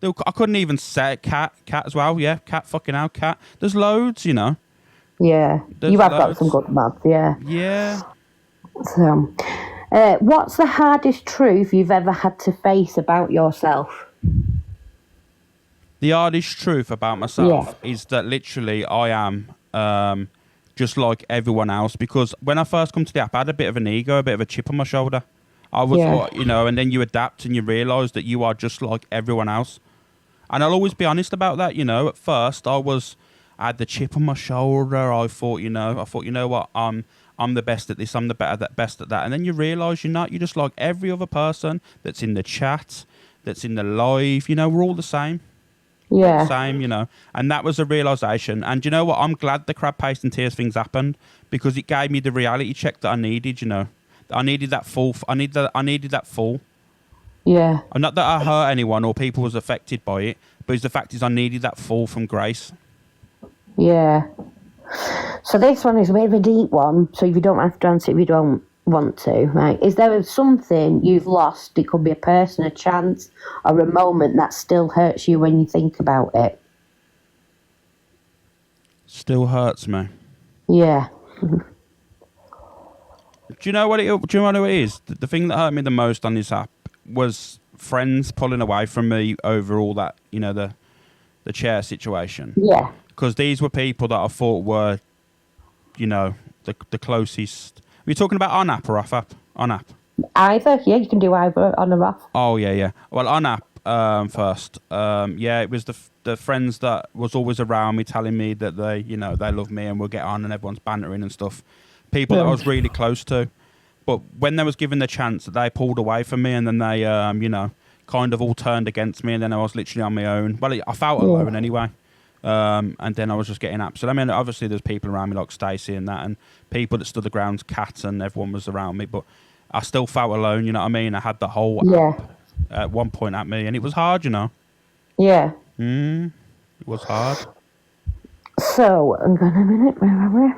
I couldn't even say cat as well. Yeah, cat, fucking hell, cat. There's loads, you know. Yeah, There's you have got some loads. good mods, yeah. Yeah. So, what's the hardest truth you've ever had to face about yourself? The hardest truth about Yeah, myself is that literally I am just like everyone else. Because when I first come to the app, I had a bit of an ego, a bit of a chip on my shoulder. I was, yeah, you know, and then you adapt and you realise that you are just like everyone else. And I'll always be honest about that, you know. At first, I had the chip on my shoulder. I thought, you know what, I'm the best at this. I'm the best at that. And then you realise you're not. You're just like every other person that's in the chat, that's in the live. You know, we're all the same. We're all the yeah, same, you know. And that was a realisation. And you know what? I'm glad the crab paste and tears things happened because it gave me the reality check that I needed. You know, I needed that full. I needed that full. yeah, And not that I hurt anyone or people was affected by it, but it's the fact is I needed that fall from grace. yeah. So this one is a bit of a deep one, so if you don't have to answer if you don't want to, right? Is there something you've lost? It could be a person, a chance, or a moment that still hurts you when you think about it. Still hurts me. Yeah, Do you know what it? Do you know what it is? The thing that hurt me the most on this app was friends pulling away from me over all that, you know, the chair situation. yeah. Because these were people that I thought were, you know, the closest. Are you talking about on app or off app? On app. Either, yeah, you can do either on or off. Oh yeah. Well, on app first. Yeah, it was the friends that was always around me, telling me that they, you know, they love me and we'll get on and everyone's bantering and stuff. People that I was really close to, but when they was given the chance, they pulled away from me and then they, you know, kind of all turned against me and then I was literally on my own. Well, I felt alone anyway. And then I was just getting absolute. I mean, obviously there's people around me like Stacey and that, and people that stood the ground, Cat, and everyone was around me, but I still felt alone. You know what I mean? I had the whole app at one point at me, and it was hard. You know, Yeah. it was hard. So, hang on a minute, where are we?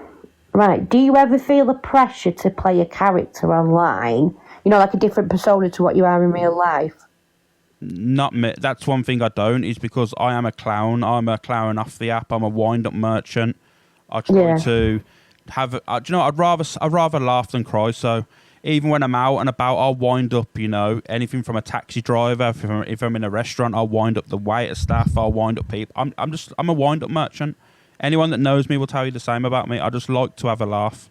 Right, do you ever feel the pressure to play a character online? You know, like a different persona to what you are in real life? Not me. That's one thing I don't, is because I am a clown. I'm a clown off the app. I'm a wind-up merchant. I try to have. Do you know? I'd rather laugh than cry. So even when I'm out and about, I'll wind up. You know, anything from a taxi driver. If I'm in a restaurant, I'll wind up the waiter staff. I'll wind up people. I'm a wind-up merchant. Anyone that knows me will tell you the same about me. I just like to have a laugh.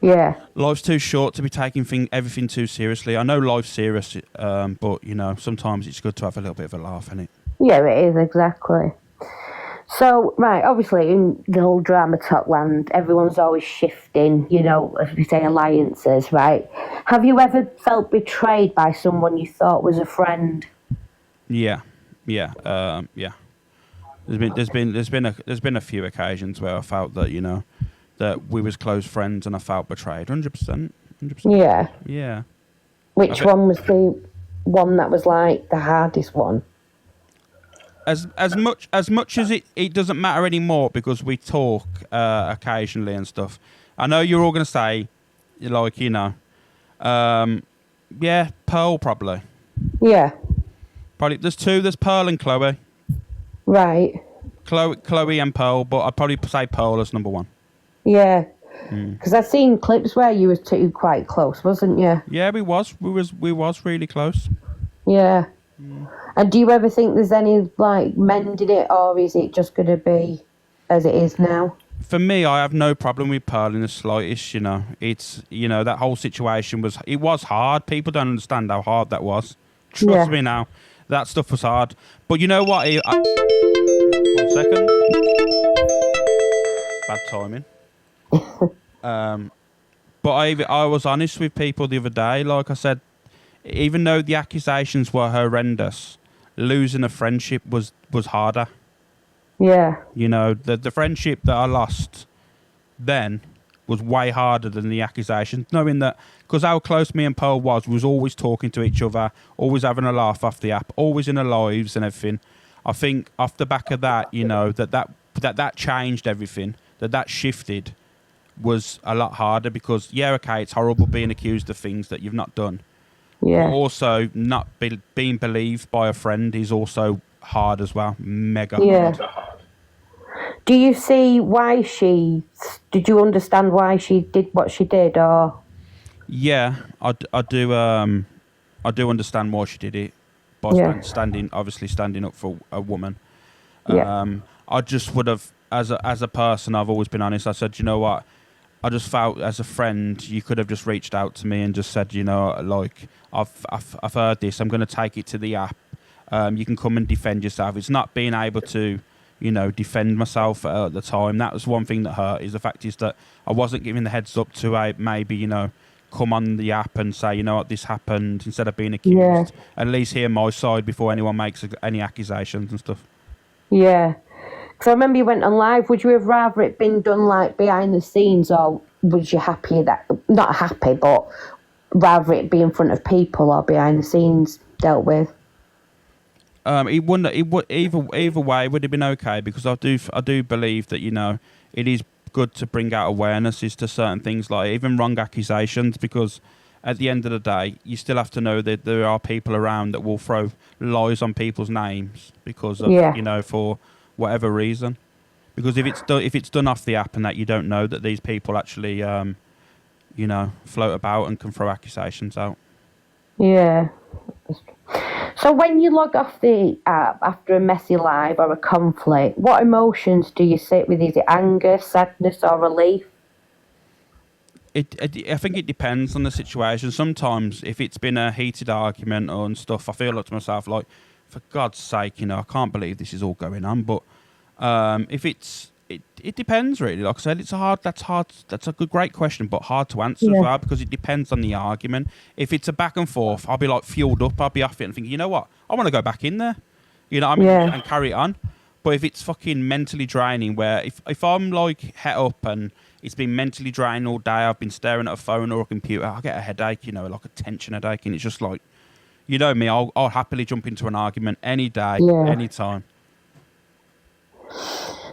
Yeah. Life's too short to be taking everything too seriously. I know life's serious, but, you know, sometimes it's good to have a little bit of a laugh, isn't it? Yeah, it is, exactly. So, right, obviously, in the whole drama talk land, everyone's always shifting, you know, as we say, alliances, right? Have you ever felt betrayed by someone you thought was a friend? Yeah. There's been a few occasions where I felt that, you know, that we was close friends and I felt betrayed. 100%. Yeah. Yeah. Which one was the one that was like the hardest one? As much as it doesn't matter anymore because we talk occasionally and stuff. I know you're all gonna say, like, you know, yeah, Pearl probably. Yeah. Probably there's two. There's Pearl and Chloe. Right. Chloe and Pearl, but I'd probably say Pearl as number one. Yeah. Because I've seen clips where you were two quite close, wasn't you? Yeah, we was really close. Yeah. And do you ever think there's any, like, mending it, or is it just going to be as it is now? For me, I have no problem with Pearl in the slightest, you know. It's, you know, that whole situation was hard. People don't understand how hard that was. Trust me now. That stuff was hard. But you know what? 1 second. Bad timing. But I was honest with people the other day. Like I said, even though the accusations were horrendous, losing a friendship was harder. Yeah. You know, the friendship that I lost then was way harder than the accusations. Knowing that, because how close me and Pearl was always talking to each other, always having a laugh off the app, always in our lives and everything. I think off the back of that, you know, that changed everything, that shifted was a lot harder because, yeah, okay, it's horrible being accused of things that you've not done. Yeah. But also not being believed by a friend is also hard as well, mega Yeah. hard. Do you see why did you understand why she did what she did, or? Yeah, I do. I do understand why she did it by Yeah. obviously standing up for a woman. Yeah. I just would have, as a person, I've always been honest. I said, you know what? I just felt as a friend, you could have just reached out to me and just said, you know, like I've heard this. I'm going to take it to the app. You can come and defend yourself. It's not being able to, you know, defend myself at the time. That was one thing that hurt. Is the fact is that I wasn't giving the heads up to maybe, you know, come on the app and say, you know what, this happened, instead of being accused. Yeah. At least hear my side before anyone makes any accusations and stuff. Yeah. Because I remember you went on live. Would you have rather it been done like behind the scenes, or was you happy that, not happy, but rather it be in front of people or behind the scenes dealt with? It wouldn't. It would either way would have been okay, because I do believe that, you know, it is good to bring out awareness as to certain things, like even wrong accusations, because at the end of the day, you still have to know that there are people around that will throw lies on people's names because of, you know, for whatever reason. Because if it's done off the app and that you don't know that these people actually, you know, float about and can throw accusations out. Yeah. So when you log off the app after a messy live or a conflict, what emotions do you sit with? Is it anger, sadness, or relief? I think it depends on the situation. Sometimes, if it's been a heated argument and stuff, I feel like to myself, like, for God's sake, you know, I can't believe this is all going on. But if it depends really. Like I said, that's hard. That's a great question, but hard to answer as well, because it depends on the argument. If it's a back and forth, I'll be like fueled up. I'll be off it and thinking, you know what, I want to go back in there, you know what I mean, and carry it on. But if it's fucking mentally draining, where if I'm like het up and it's been mentally draining all day, I've been staring at a phone or a computer, I get a headache, you know, like a tension headache, and it's just like, you know me, I'll happily jump into an argument any day, any time.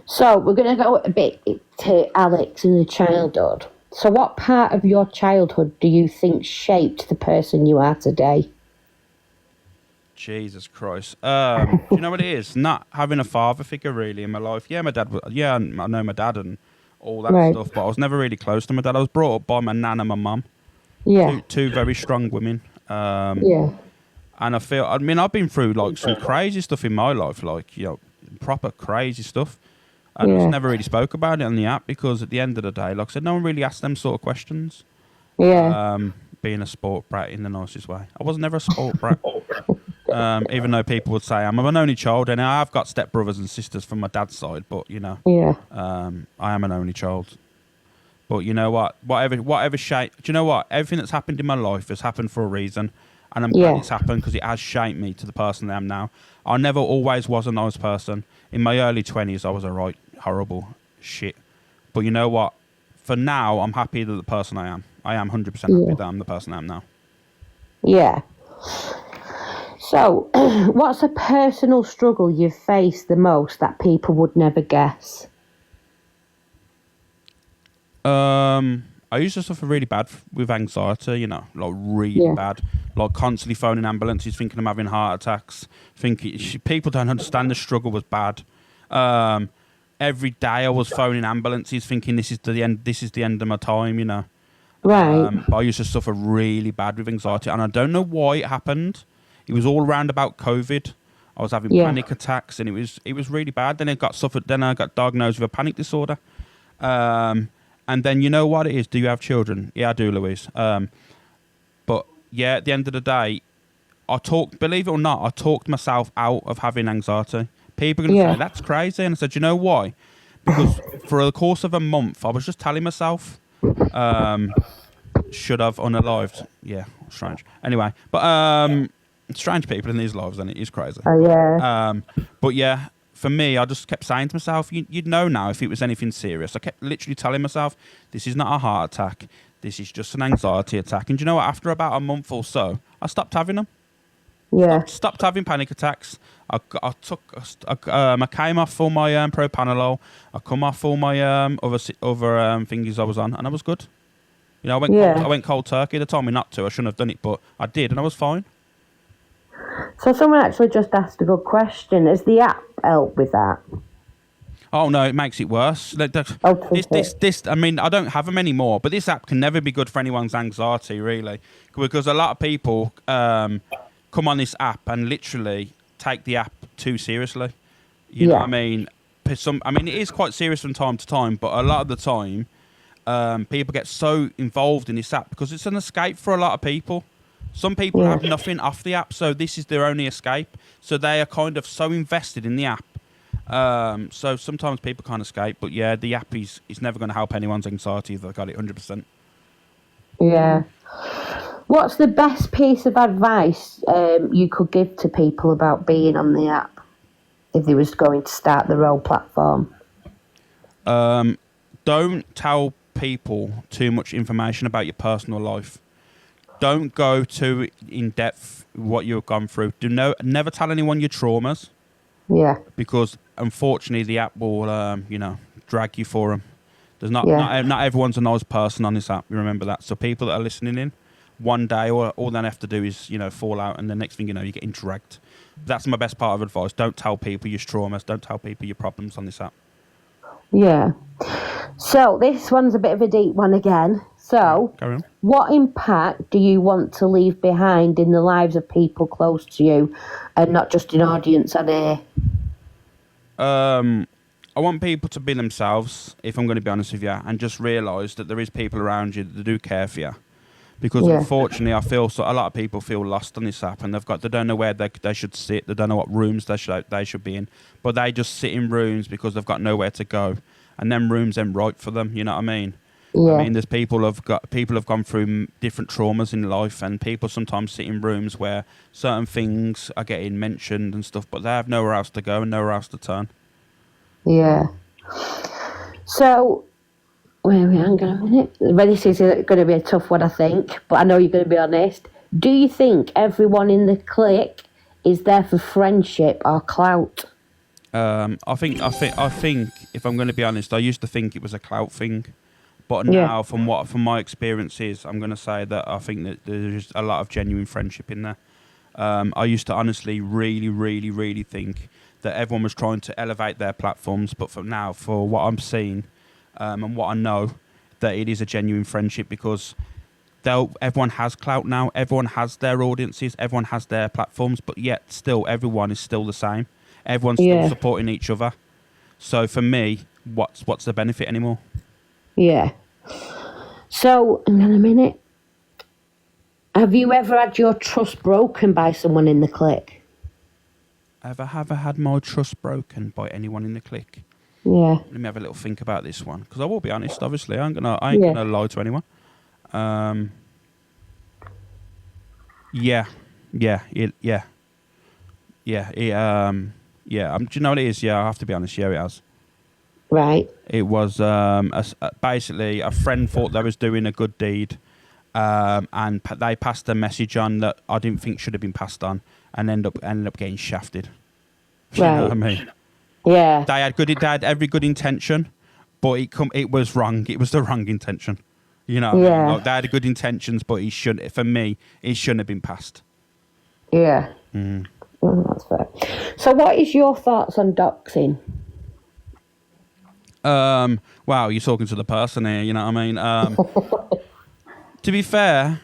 So we're going to go a bit to Alex in the childhood. So what part of your childhood do you think shaped the person you are today? Jesus Christ. Do you know what it is? Not having a father figure really in my life. Yeah, my dad. I know my dad and all that stuff, but I was never really close to my dad. I was brought up by my nan and my mum. Yeah. Two very strong women. And I've been through like some crazy stuff in my life, like, you know, proper crazy stuff. I just never really spoke about it on the app, because at the end of the day, like I said, no one really asked them sort of questions. Yeah. Being a sport brat in the nicest way. I was never a sport brat. Even though people would say I'm an only child, and I have got stepbrothers and sisters from my dad's side, but, you know, I am an only child. But you know what? Whatever shape. Do you know what? Everything that's happened in my life has happened for a reason, and I'm glad it's happened, because it has shaped me to the person I am now. I never always was a nice person. In my early 20s, I was a right horrible shit. But you know what? For now, I'm happy that the person I am. I am 100% happy that I'm the person I am now. Yeah. So, what's a personal struggle you've faced the most that people would never guess? I used to suffer really bad with anxiety, you know, like really bad. Like constantly phoning ambulances, thinking I'm having heart attacks. People don't understand the struggle was bad. Every day I was phoning ambulances, thinking this is the end of my time, you know. Right. But I used to suffer really bad with anxiety, and I don't know why it happened. It was all around about COVID. I was having panic attacks, and it was really bad. Then I got diagnosed with a panic disorder. And then, you know what it is? Do you have children? Yeah, I do, Louise. But yeah, at the end of the day, believe it or not, I talked myself out of having anxiety. People are going to say, that's crazy. And I said, you know why? Because for the course of a month, I was just telling myself, should have unalived. Yeah, strange. Anyway, but strange people in these lives, and it is crazy. Oh, yeah. But yeah, for me, I just kept saying to myself, you'd know now if it was anything serious. I kept literally telling myself, this is not a heart attack. This is just an anxiety attack. And do you know what? After about a month or so, I stopped having them. Yeah. Stopped having panic attacks. I came off all my propanolol. I come off all my other thingies I was on, and I was good. You know, I went cold turkey. They told me not to. I shouldn't have done it, but I did, and I was fine. So someone actually just asked a good question. Has the app helped with that? Oh no, it makes it worse. This. I mean, I don't have them anymore, but this app can never be good for anyone's anxiety, really, because a lot of people come on this app and literally take the app too seriously. You know what I mean? It is quite serious from time to time, but a lot of the time, people get so involved in this app because it's an escape for a lot of people. Some people have nothing off the app, so this is their only escape. So they are kind of so invested in the app. So sometimes people can't escape, but yeah, the app is never going to help anyone's anxiety if they've got it 100%. Yeah. What's the best piece of advice you could give to people about being on the app if they was going to start their own platform? Don't tell people too much information about your personal life. Don't go too in depth what you've gone through. Never tell anyone your traumas. Yeah. Because unfortunately, the app will, drag you for them. There's not everyone's a nice person on this app. You remember that. So people that are listening in, one day, all they have to do is fall out, and the next thing you know, you're getting dragged. That's my best part of advice. Don't tell people your traumas. Don't tell people your problems on this app. Yeah. So this one's a bit of a deep one again. So, carry on. What impact do you want to leave behind in the lives of people close to you, and not just an audience on here? I want people to be themselves, if I'm going to be honest with you, and just realise that there is people around you that do care for you. Because unfortunately, I feel a lot of people feel lost on this app, and they don't know where they should sit. They don't know what rooms they should be in, but they just sit in rooms because they've got nowhere to go, and them rooms ain't right for them. You know what I mean? Yeah. I mean, there's people have gone through different traumas in life, and people sometimes sit in rooms where certain things are getting mentioned and stuff, but they have nowhere else to go and nowhere else to turn. Yeah. So, hang on a minute. This is going to be a tough one, I think, but I know you're going to be honest. Do you think everyone in the clique is there for friendship or clout? I think if I'm going to be honest, I used to think it was a clout thing. But now, from my experiences, I'm going to say that I think that there's a lot of genuine friendship in there. I used to honestly really, really, really think that everyone was trying to elevate their platforms. But for what I'm seeing and what I know, that it is a genuine friendship because everyone has clout now. Everyone has their audiences. Everyone has their platforms. But yet still, everyone is still the same. Everyone's still supporting each other. So for me, what's the benefit anymore? Yeah. So, hang on a minute. Have you ever had your trust broken by someone in the clique? Have I ever had my trust broken by anyone in the clique? Yeah. Let me have a little think about this one, because I will be honest. Obviously, I ain't gonna lie to anyone. Do you know what it is? Yeah, I have to be honest. Yeah, it has. Right. It was basically a friend thought they was doing a good deed, and they passed a message on that I didn't think should have been passed on, and ended up getting shafted. You know what I mean? Yeah. They had every good intention, but it was wrong. It was the wrong intention. You know what I mean? Like, they had good intentions, but it shouldn't have been passed. Yeah. Oh, that's fair. So what is your thoughts on doxing? Wow, you're talking to the person here, you know what I mean? To be fair,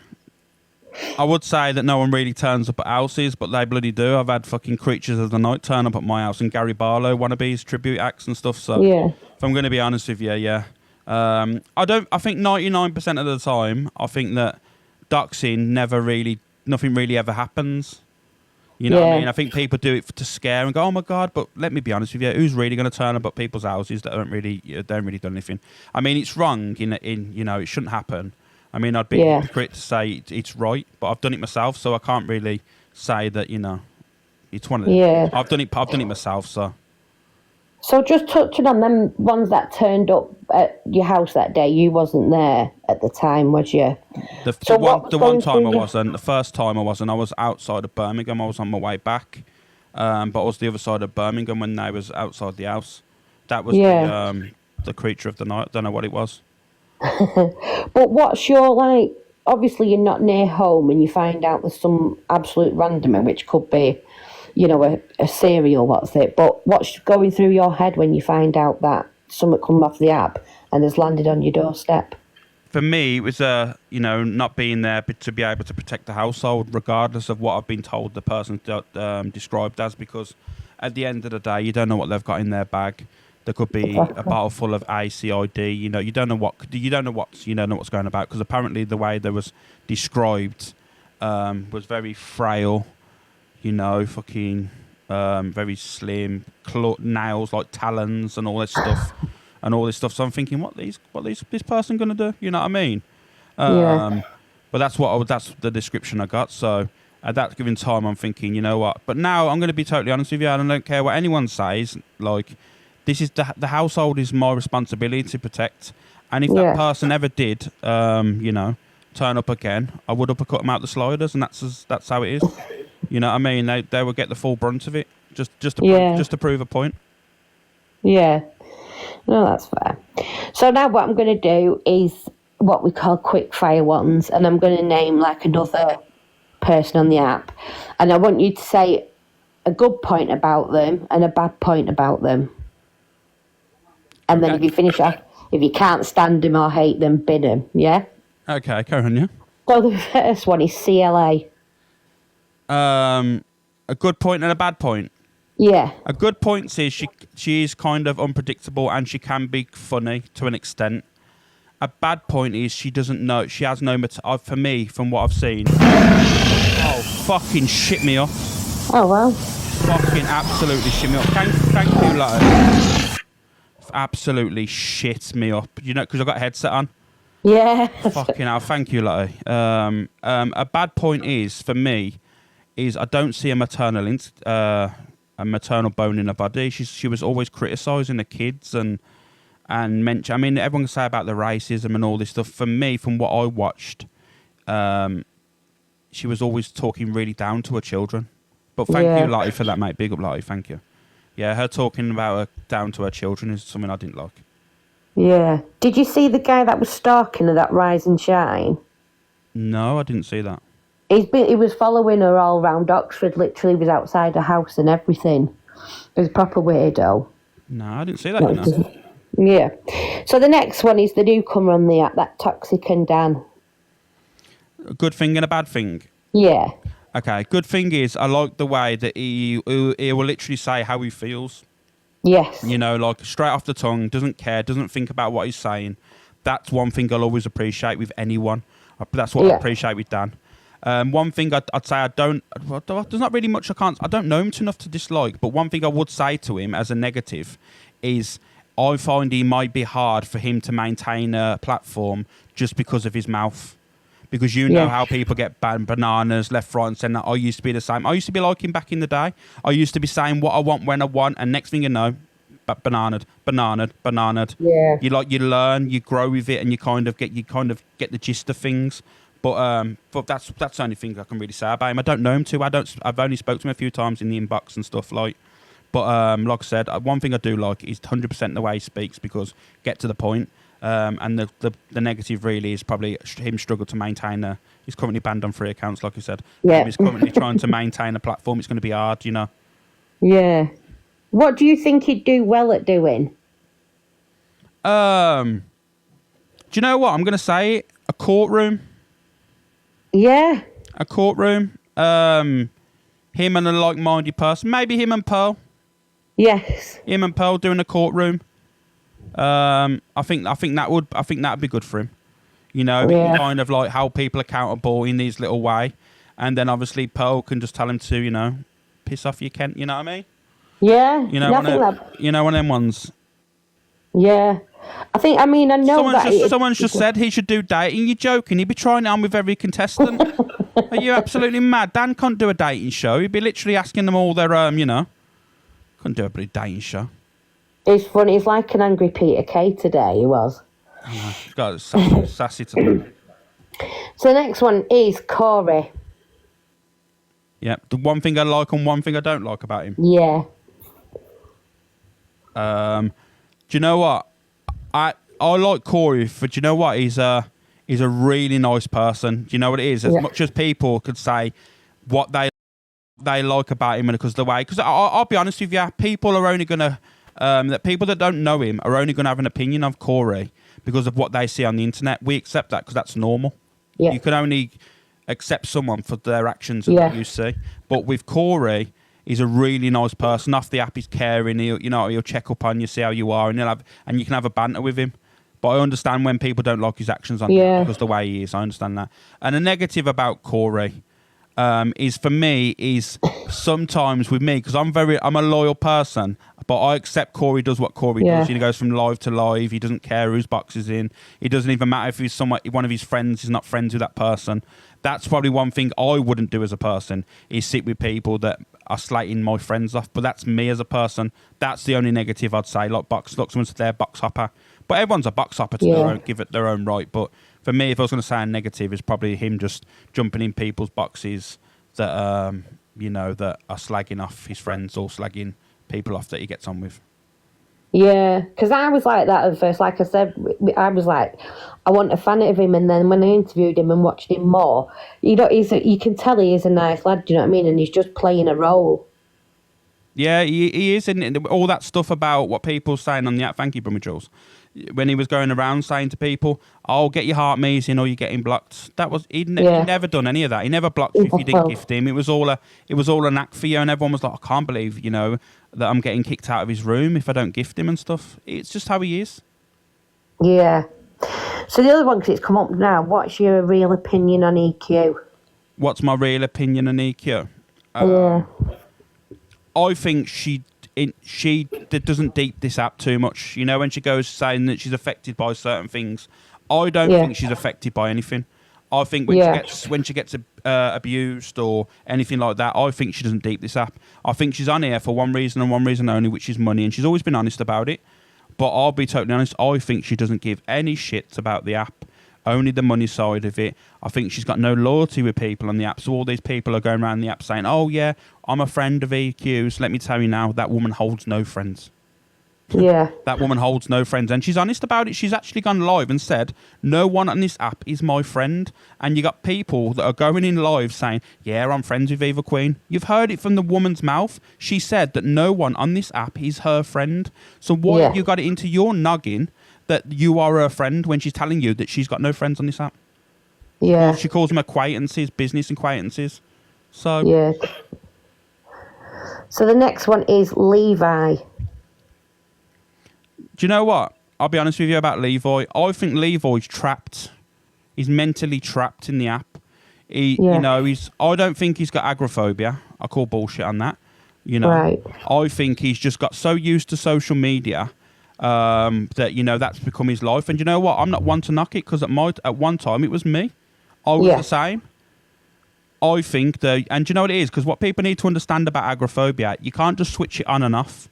I would say that no one really turns up at houses, but they bloody do. I've had fucking Creatures of the Night turn up at my house, and Gary Barlow wannabes, tribute acts and stuff, so if I'm going to be honest with you, I think 99% of the time, I think that doxing nothing really ever happens. You know what I mean? I think people do it to scare and go, oh my God, but let me be honest with you, who's really going to turn up at people's houses that don't really do anything? I mean, it's wrong it shouldn't happen. I mean, I'd be a hypocrite to say it's right, but I've done it myself, so I can't really say that, it's one of them. Yeah. I've done it myself, so. So just touching on them ones that turned up at your house that day, you wasn't there at the time, was you? The one time I wasn't. The first time I wasn't. I was outside of Birmingham. I was on my way back, but I was the other side of Birmingham when they was outside the house. That was the Creature of the Night. Don't know what it was. But what's your obviously you're not near home and you find out there's some absolute randomer, which could be, you know, a serial, what's it? But what's going through your head when you find out that something come off the app and has landed on your doorstep? For me, it was you know, not being there but to be able to protect the household, regardless of what I've been told the person described as. Because at the end of the day, you don't know what they've got in their bag. There could be a bottle full of ACID. You know, you don't know what's going about. Because apparently the way they was described was very frail. You know, fucking very slim, nails like talons and all this stuff. And all this stuff, so I'm thinking, this person gonna do? You know what I mean? Yeah. But that's the description I got. So at that given time, I'm thinking, you know what? But now I'm going to be totally honest with you. I don't care what anyone says. Like, this is the household is my responsibility to protect. And if that person ever did, you know, turn up again, I would uppercut them out the sliders, and that's how it is. You know what I mean? They would get the full brunt of it, just to prove a point. Yeah. No, that's fair. So now what I'm going to do is what we call quick fire ones, and I'm going to name like another person on the app, and I want you to say a good point about them and a bad point about them. And then if you finish off, if you can't stand them or hate them, bin them, yeah? Okay, go on, yeah. So the first one is CLA. A good point and a bad point. Yeah. A good point is she is kind of unpredictable and she can be funny to an extent. A bad point is she doesn't know. She has no for me, from what I've seen. Oh, fucking shit me up. Oh, well. Fucking absolutely shit me up. Thank you, Lotto. Absolutely shit me up. You know, because I've got a headset on. Yeah. Fucking hell. Thank you, Lotto. A bad point is, for me, is I don't see a maternal bone in her body. She was always criticising the kids and mention. I mean, everyone can say about the racism and all this stuff. For me, from what I watched, she was always talking really down to her children. But thank you, Lottie, for that, mate. Big up, Lottie. Thank you. Yeah, her talking about her down to her children is something I didn't like. Yeah. Did you see the guy that was stalking her, that Rise and Shine? No, I didn't see that. He was following her all round Oxford, literally was outside her house and everything. It was a proper weirdo. No, I didn't see that, you know. Yeah. So the next one is the newcomer on the app, that Toxic and Dan. A good thing and a bad thing? Yeah. Okay, good thing is I like the way that he will literally say how he feels. Yes. You know, like straight off the tongue, doesn't care, doesn't think about what he's saying. That's one thing I'll always appreciate with anyone. That's what I appreciate with Dan. One thing I'd say there's not really much I don't know him enough to dislike, but one thing I would say to him as a negative is I find it might be hard for him to maintain a platform just because of his mouth. Because you know how people get banned bananas left, right and centre. I used to be the same. I used to be like him back in the day. I used to be saying what I want when I want, and next thing you know, bananaed. Yeah. You learn, you grow with it, and you kind of get the gist of things. But that's the only thing I can really say about him. I don't know him too. I've only spoke to him a few times in the inbox and stuff like. But like I said, one thing I do like is 100% the way he speaks, because get to the point. And the negative really is probably him struggle to maintain he's currently banned on 3 accounts, like you said. Yeah. He's currently trying to maintain a platform. It's going to be hard, you know. Yeah. What do you think he'd do well at doing? Do you know what? I'm going to say it. A courtroom. Yeah. A courtroom. Him and a like-minded person. Maybe him and Pearl. Yes. Him and Pearl doing a courtroom. I think that'd be good for him. You know, he can kind of like hold people accountable in this little way, and then obviously Pearl can just tell him to, you know, piss off you Kent. You know what I mean? Yeah. You know, one of them ones. Yeah. I know someone's just said he should do dating. You're joking? He'd be trying it on with every contestant. Are you absolutely mad? Dan can't do a dating show. He'd be literally asking them all their you know. Couldn't do a bloody dating show. It's funny. He's like an angry Peter Kay today. He was. He's got sassy today. So the next one is Corey. Yeah, the one thing I like and one thing I don't like about him. Yeah. Do you know what? I like Corey, but do you know what? is a really nice person. Do you know what it is? As much as people could say what they like about him, and because the way, because I'll be honest with you, people are only gonna that people that don't know him are only gonna have an opinion of Corey because of what they see on the internet. We accept that because that's normal. Yeah. You can only accept someone for their actions and what you see. But with Corey, he's a really nice person. Off the app, he's caring. He'll check up on you, see how you are, and you can have a banter with him. But I understand when people don't like his actions on because the way he is. I understand that. And the negative about Corey is for me is sometimes with me, because I'm a loyal person, but I accept Corey does what Corey does. He goes from live to live. He doesn't care whose box is in. It doesn't even matter if he's one of his friends is not friends with that person. That's probably one thing I wouldn't do as a person, is sit with people that are slating my friends off. But that's me as a person. That's the only negative I'd say. Like someone's their box hopper. But everyone's a box hopper to give it their own right. But for me, if I was going to say a negative, it's probably him just jumping in people's boxes that that are slagging off his friends or slagging people off that he gets on with. Yeah, because I was like that at first. Like I said, I was like, I want a fan of him, and then when I interviewed him and watched him more, you can tell he is a nice lad. Do you know what I mean? And he's just playing a role. Yeah, he is, and all that stuff about what people saying on the app. Thank you, Brummy Jules. When he was going around saying to people, "Oh, get your heart measing or you're getting blocked." That was he never done any of that. He never blocked you if you didn't gift him. It was all an act for you, and everyone was like, "I can't believe that I'm getting kicked out of his room if I don't gift him and stuff." It's just how he is. Yeah. So the other one, because it's come up now. What's your real opinion on EQ? What's my real opinion on EQ? I think she doesn't deep this app too much. When she goes saying that she's affected by certain things, I don't think she's affected by anything. I think when she gets abused or anything like that, I think she doesn't deep this app. I think she's on here for one reason and one reason only, which is money, and she's always been honest about it. But I'll be totally honest, I think she doesn't give any shits about the app, only the money side of it. I think she's got no loyalty with people on the app. So all these people are going around the app saying, "Oh yeah, I'm a friend of EQ's." Let me tell you now, that woman holds no friends. Yeah. That woman holds no friends, and she's honest about it. She's actually gone live and said, "No one on this app is my friend." And you got people that are going in live saying, "Yeah, I'm friends with Eva Queen." You've heard it from the woman's mouth. She said that no one on this app is her friend. So why have you got it into your noggin that you are her friend when she's telling you that she's got no friends on this app? Yeah. She calls them acquaintances, business acquaintances. So yeah. So the next one is Levi. Do you know what? I'll be honest with you about Levi. I think Levi's trapped. He's mentally trapped in the app. I don't think he's got agoraphobia. I call bullshit on that. Right. I think he's just got so used to social media that that's become his life. And you know what? I'm not one to knock it, because at one time it was me. I was the same. I think and do you know what it is? Because what people need to understand about agoraphobia, you can't just switch it on and off.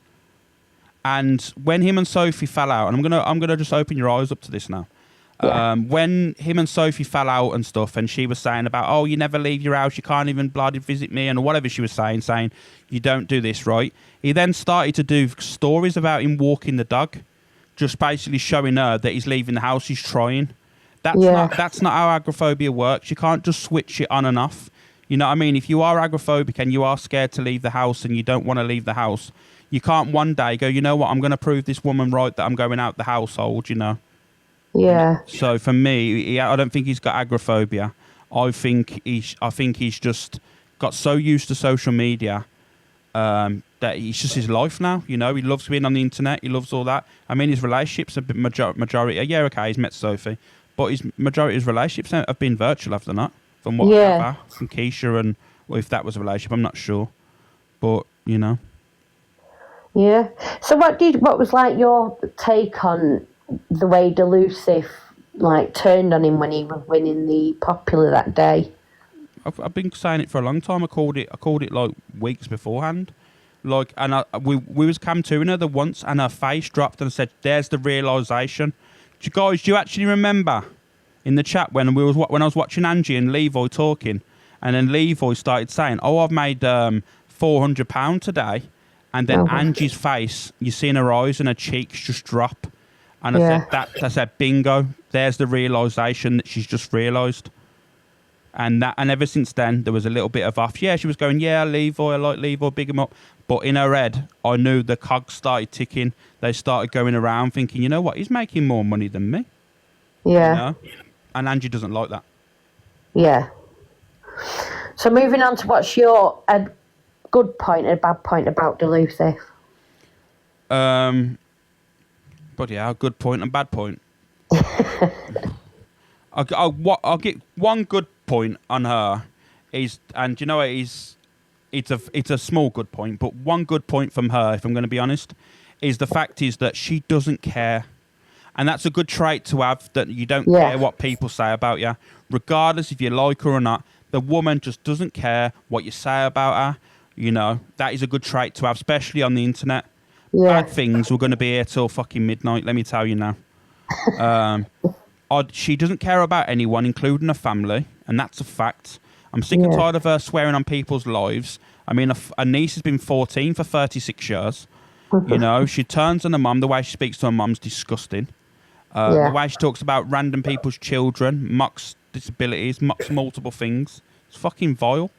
And when him and Sophie fell out, and I'm gonna just open your eyes up to this now. Yeah. When him and Sophie fell out and stuff, and she was saying about, "Oh, you never leave your house, you can't even bloody visit me," and whatever she was saying you don't do this, right? He then started to do stories about him walking the dog, just basically showing her that he's leaving the house, he's trying. That's not how agoraphobia works. You can't just switch it on and off. You know what I mean? If you are agoraphobic and you are scared to leave the house and you don't want to leave the house, you can't one day go, "You know what, I'm going to prove this woman right that I'm going out the household," Yeah. So for me, I don't think he's got agoraphobia. I think he's just got so used to social media that it's just his life now. He loves being on the internet. He loves all that. I mean, his relationships have been majority. Yeah, okay, he's met Sophie, but his majority of his relationships have been virtual, have they not? From what I gather, from Keisha, and if that was a relationship, I'm not sure. But Yeah. So what was like your take on the way Delusive turned on him when he was winning the Popular that day? I've been saying it for a long time. I called it like weeks beforehand. And we was cam touring her once, and her face dropped and said, "There's the realisation." Do you actually remember in the chat when I was watching Angie and Levi talking, and then Levi started saying, "Oh, I've made £400 today," and then Angie's face, you see in her eyes and her cheeks just drop. And I said, bingo, there's the realisation that she's just realised. And ever since then, there was a little bit of off. Yeah, she was going, yeah, Levi, I like Levi, big him up. But in her head, I knew the cogs started ticking. They started going around thinking, you know what, he's making more money than me. Yeah. You know? And Angie doesn't like that. Yeah. So moving on to what's your good point and a bad point about Delusive? But yeah, good point and bad point. I'll get one good point on her is, and you know it's a small good point, but one good point from her, if I'm going to be honest, is the fact is that she doesn't care, and that's a good trait to have, that you don't care what people say about you, regardless if you like her or not. The woman just doesn't care what you say about her. You know, that is a good trait to have, especially on the internet. Yeah. Bad things, we're going to be here till fucking midnight, let me tell you now. She doesn't care about anyone, including her family, and that's a fact. I'm sick and tired of her swearing on people's lives. I mean, a niece has been 14 for 36 years. You know, she turns on her mum. The way she speaks to her mum's disgusting. The way she talks about random people's children, mocks disabilities, mocks multiple things. It's fucking vile.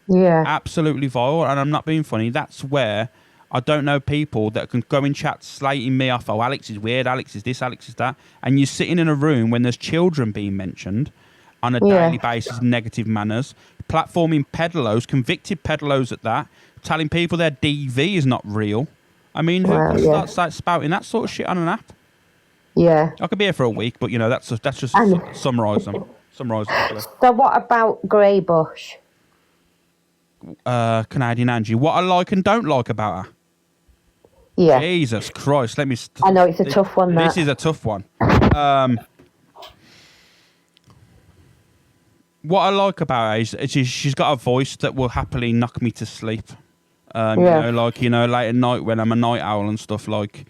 Yeah. Absolutely vile, and I'm not being funny. That's where I don't know people that can go in chat slating me off. Oh, Alex is weird. Alex is this. Alex is that. And you're sitting in a room when there's children being mentioned on a daily basis in negative manners, platforming pedalos, convicted pedalos at that, telling people their DV is not real. I mean, who can start spouting that sort of shit on an app? Yeah. I could be here for a week, but you know that's just summarise them. So what about Greybush? Canadian Angie. What I like and don't like about her. Yeah. Jesus Christ, let me... I know, it's a tough one, This is a tough one. What I like about her is she's got a voice that will happily knock me to sleep. You know, like, you know, late at night when I'm a night owl and stuff, like,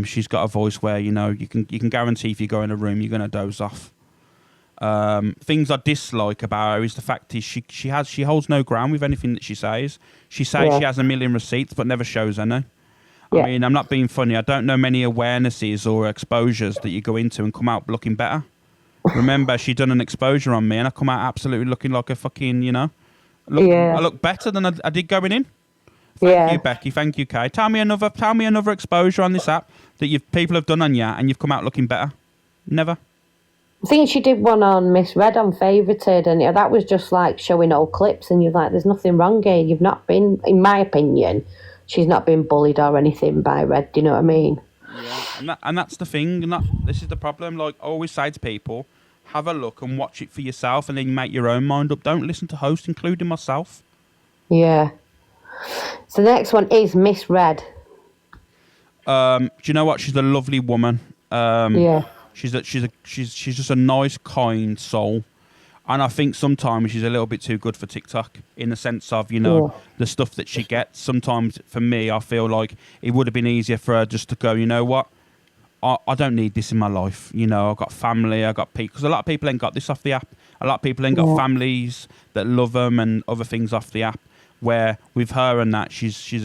she's got a voice where, you know, you can guarantee if you go in a room, you're going to doze off. Things I dislike about her is the fact is she holds no ground with anything that she says. She says she has a million receipts, but never shows any. I mean, I'm not being funny. I don't know many awarenesses or exposures that you go into and come out looking better. Remember, she done an exposure on me, and I come out absolutely looking like a fucking, you know, I look better than I did going in. Thank you, Becky. Thank you, Kay. Tell me another exposure on this app that people have done on you, and you've come out looking better. Never. I think she did one on Miss Red on Favorited, and that was just like showing old clips, and you're like, there's nothing wrong here. You've not been, in my opinion, she's not been bullied or anything by Red. Do you know what I mean? Yeah, and that's the thing. And this is the problem. Like I always say to people, have a look and watch it for yourself, and then you make your own mind up. Don't listen to hosts, including myself. Yeah. So the next one is Miss Red. Do you know what? She's a lovely woman. She's just a nice, kind soul. And I think sometimes she's a little bit too good for TikTok in the sense of, you know, the stuff that she gets. Sometimes, for me, I feel like it would have been easier for her just to go, you know what? I don't need this in my life. You know, I've got family, I've got people. Because a lot of people ain't got this off the app. A lot of people ain't got families that love them and other things off the app. Where with her and that, she's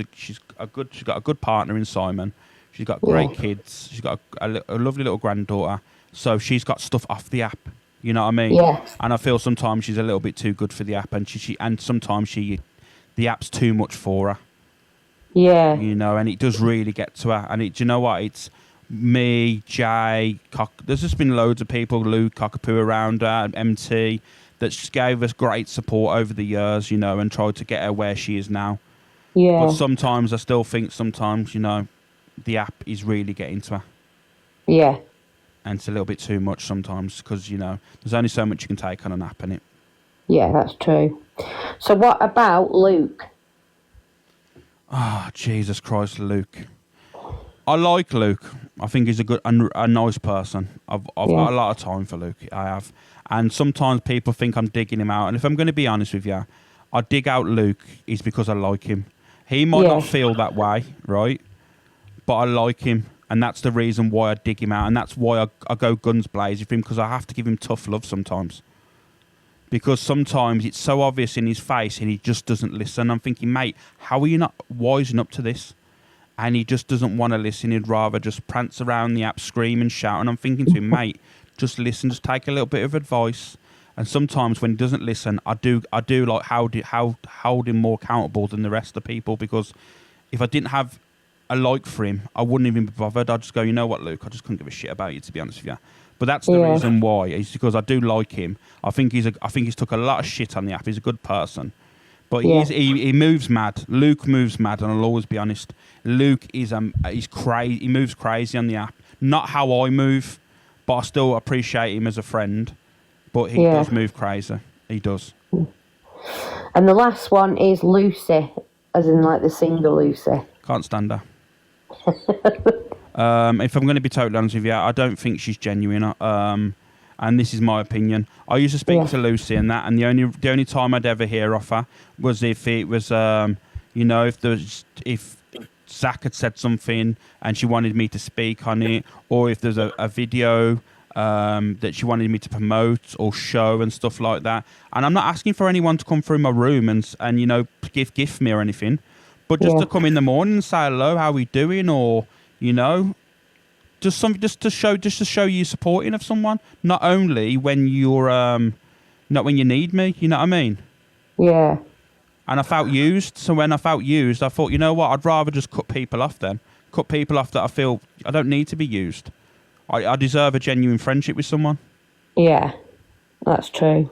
got a good partner in Simon. She's got great kids. She's got a lovely little granddaughter. So she's got stuff off the app. You know what I mean? Yes. And I feel sometimes she's a little bit too good for the app, and sometimes the app's too much for her. Yeah. You know, and it does really get to her. And do you know what? It's me, Jay, there's just been loads of people, Luke, Cockapoo around her, MT, that just gave us great support over the years, you know, and tried to get her where she is now. Yeah. But sometimes I still think you know, the app is really getting to her. Yeah. And it's a little bit too much sometimes because, you know, there's only so much you can take on an app, innit? Yeah, that's true. So what about Luke? Oh, Jesus Christ, Luke. I like Luke. I think he's a nice person. I've got a lot of time for Luke. I have. And sometimes people think I'm digging him out. And if I'm going to be honest with you, I dig out Luke is because I like him. He might not feel that way, right? But I like him. And that's the reason why I dig him out. And that's why I go guns blazing for him, because I have to give him tough love sometimes. Because sometimes it's so obvious in his face and he just doesn't listen. I'm thinking, mate, how are you not wising up to this? and he just doesn't want to listen. He'd rather just prance around the app, scream and shout. And I'm thinking to him, mate, just listen, just take a little bit of advice. And sometimes when he doesn't listen, I do like hold him more accountable than the rest of the people, because if I didn't have a like for him, I wouldn't even be bothered. I'd just go, you know what, Luke, I just couldn't give a shit about you, to be honest with you. But that's the reason why, is because I do like him. I think he's took a lot of shit on the app. He's a good person. But he moves mad. Luke moves mad, and I'll always be honest. Luke he's crazy. He moves crazy on the app. Not how I move, but I still appreciate him as a friend. But he does move crazy. He does. And the last one is Lucy, as in like the single Lucy. Can't stand her. If I'm going to be totally honest with you, I don't think she's genuine. And this is my opinion. I used to speak to Lucy and that, and the only time I'd ever hear of her was if it was, if Zach had said something and she wanted me to speak on it, or if there's a video that she wanted me to promote or show and stuff like that. And I'm not asking for anyone to come through my room and give gift me or anything, but just to come in the morning and say hello, how we doing, or just to show you supporting of someone, not only when you're not when you need me. You know what I mean? Yeah. And I felt used. So when I felt used, I thought, you know what? I'd rather just cut people off then. Cut people off that I feel I don't need to be used. I deserve a genuine friendship with someone. Yeah, that's true.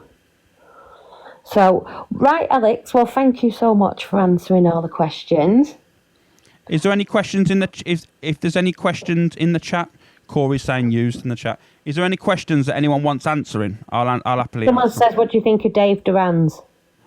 So, right, Alex, well, thank you so much for answering all the questions. Is there any questions in the... If there's any questions in the chat, Corey's saying used in the chat. Is there any questions that anyone wants answering? I'll happily Someone answer. says, what do you think of Dave Duran's?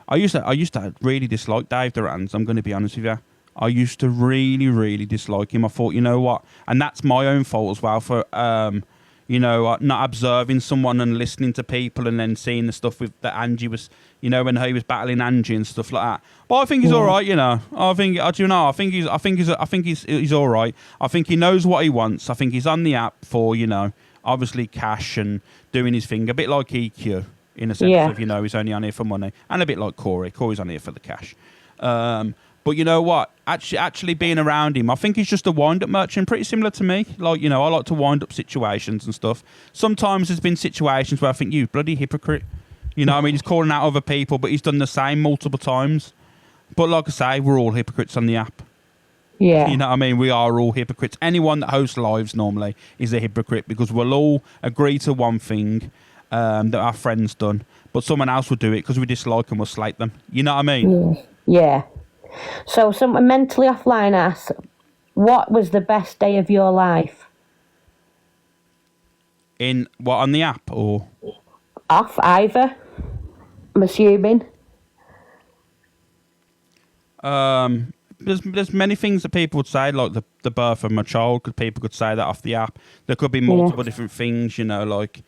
I used to really dislike Dave Duran's, I'm going to be honest with you. I used to really, really dislike him. I thought, you know what? And that's my own fault as well for, not observing someone and listening to people and then seeing the stuff that Angie was, when he was battling Angie and stuff like that. But I think he's all right, I think he's all right. I think he knows what he wants. I think he's on the app for, obviously cash and doing his thing. A bit like EQ in a sense of, he's only on here for money. And a bit like Corey. Corey's on here for the cash. But you know what? Actually being around him, I think he's just a wind-up merchant, pretty similar to me. Like, I like to wind up situations and stuff. Sometimes there's been situations where I think, you bloody hypocrite. He's calling out other people, but he's done the same multiple times. But like I say, we're all hypocrites on the app. Yeah. You know what I mean? We are all hypocrites. Anyone that hosts lives normally is a hypocrite, because we'll all agree to one thing that our friend's done, but someone else will do it because we dislike and we'll slate them. You know what I mean? Yeah. So someone mentally offline asks, what was the best day of your life? In what, on the app or? Off, either. I'm assuming. There's many things that people would say, like the birth of my child, because people could say that off the app. There could be multiple different things, like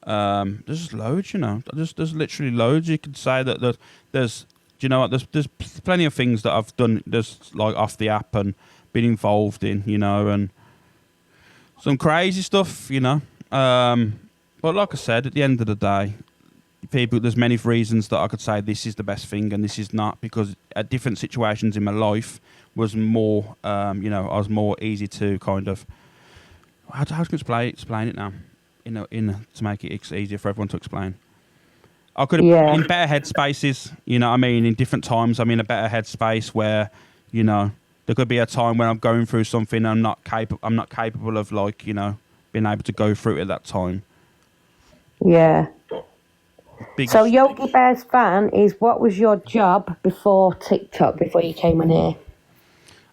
there's just loads, There's literally loads. You could say that there's there's plenty of things that I've done just like off the app and been involved in, and some crazy stuff, But like I said, at the end of the day, there's many reasons that I could say this is the best thing and this is not, because at different situations in my life was more, I was more easy to kind of, how can I explain it now, to make it easier for everyone to explain. I could have in better headspaces, in different times I'm in a better headspace where, there could be a time when I'm going through something and I'm not capable of being able to go through it at that time. Yeah. So Yogi Bear's fan is, what was your job before TikTok, before you came on here?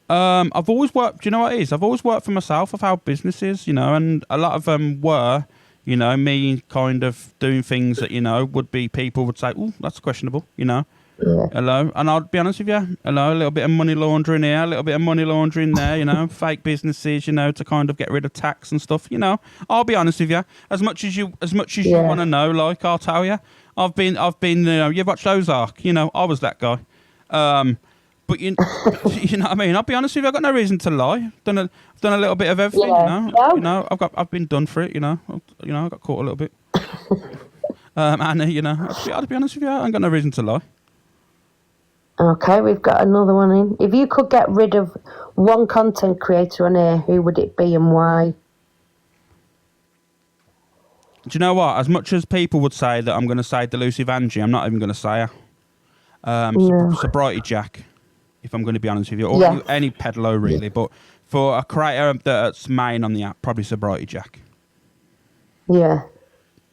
I've always worked, do you know what it is? I've always worked for myself. I've had businesses, and a lot of them were, me kind of doing things that, would be, people would say, oh, that's questionable, Yeah. Hello. And I'll be honest with you, a little bit of money laundering here, a little bit of money laundering there, fake businesses, to kind of get rid of tax and stuff, I'll be honest with you, as much as you want to know, I'll tell you, I've been, you've watched Ozark, I was that guy. But you know what I mean? I'll be honest with you, I've got no reason to lie. I've done a little bit of everything, I've been done for it, I got caught a little bit. And I'll be honest with you, I ain't got no reason to lie. Okay, we've got another one in. If you could get rid of one content creator on here, who would it be and why? Do you know what? As much as people would say that I'm going to say Delusive Angie, I'm not even going to say her. No. Sobriety Jack, if I'm going to be honest with you, or Yeah. any pedalo really. But for a creator that's main on the app, probably Sobriety Jack. Yeah.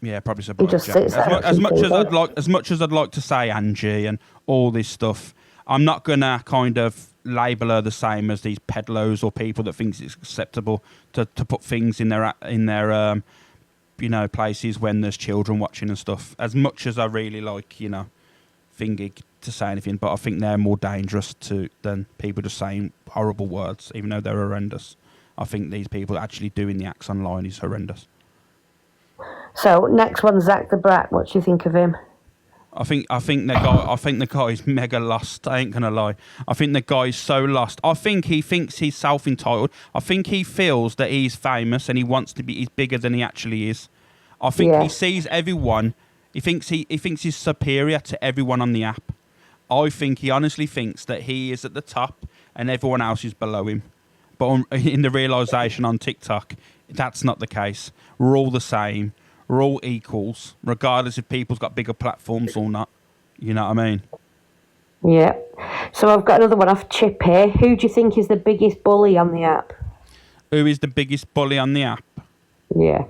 Yeah, probably Sobriety just Jack. sits there As much as thinking, I'd like to say Angie and all this stuff, I'm not gonna kind of label her the same as these peddlers or people that thinks it's acceptable to put things in their places when there's children watching and stuff. As much as I really like thingy to say anything, but I think they're more dangerous than people just saying horrible words, even though they're horrendous. I think these people actually doing the acts online is horrendous. So next one, Zach the Brat. What do you think of him? I think the guy is mega lost. I ain't gonna lie. I think the guy is so lost. I think he thinks he's self-entitled. I think he feels that he's famous and he wants to be. He's bigger than he actually is. I think he sees everyone. He thinks he's superior to everyone on the app. I think he honestly thinks that he is at the top and everyone else is below him. But in the realisation on TikTok, that's not the case. We're all the same. We're all equals, regardless if people's got bigger platforms or not. You know what I mean? Yeah. So I've got another one off Chip here. Who do you think is the biggest bully on the app? Who is the biggest bully on the app? Yeah.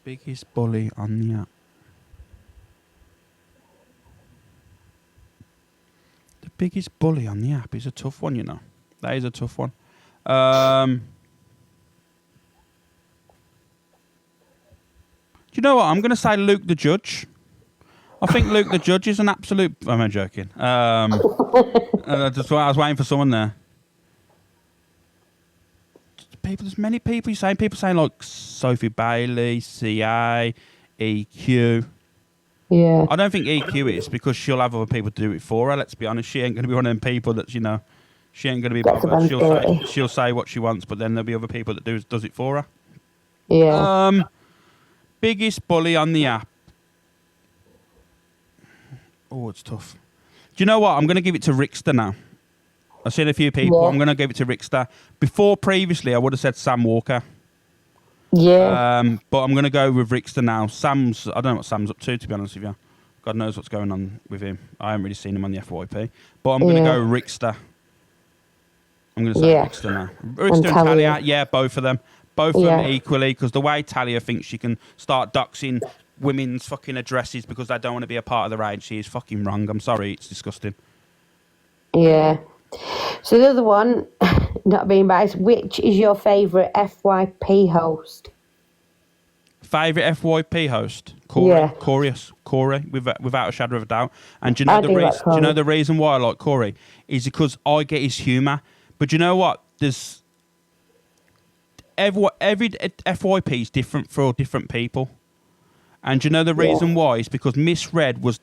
Biggest bully on the app. The biggest bully on the app is a tough one, That is a tough one. Do you know what? I'm going to say Luke the Judge. I think Luke the Judge is an absolute... I'm joking. I was waiting for someone there. There's many people saying. People saying like Sophie Bailey, CA, EQ. Yeah. I don't think EQ is because she'll have other people do it for her. Let's be honest. She ain't going to be one of them people that, she ain't going to be bothered. She'll say what she wants, but then there'll be other people that does it for her. Yeah. Biggest bully on the app. Oh, it's tough. Do you know what? I'm going to give it to Rickster now. I've seen a few people. Yeah. I'm going to give it to Rickster. Previously, I would have said Sam Walker. Yeah. But I'm going to go with Rickster now. I don't know what Sam's up to be honest with you. God knows what's going on with him. I haven't really seen him on the FYP. But I'm going to go Rickster. I'm going to say Rickster now. Rickster and Talia. Yeah, both of them. Both of them equally, because the way Talia thinks she can start doxing women's fucking addresses because they don't want to be a part of their agency is fucking wrong. I'm sorry, it's disgusting. Yeah. So the other one, not being biased, which is your favourite FYP host? Favourite FYP host? Corey. Yeah. Corey, without a shadow of a doubt. And do you know the reason why I like Corey? Is because I get his humour. But do you know what? There's... Every FYP is different for different people. And do you know the reason why? It's because Miss Red was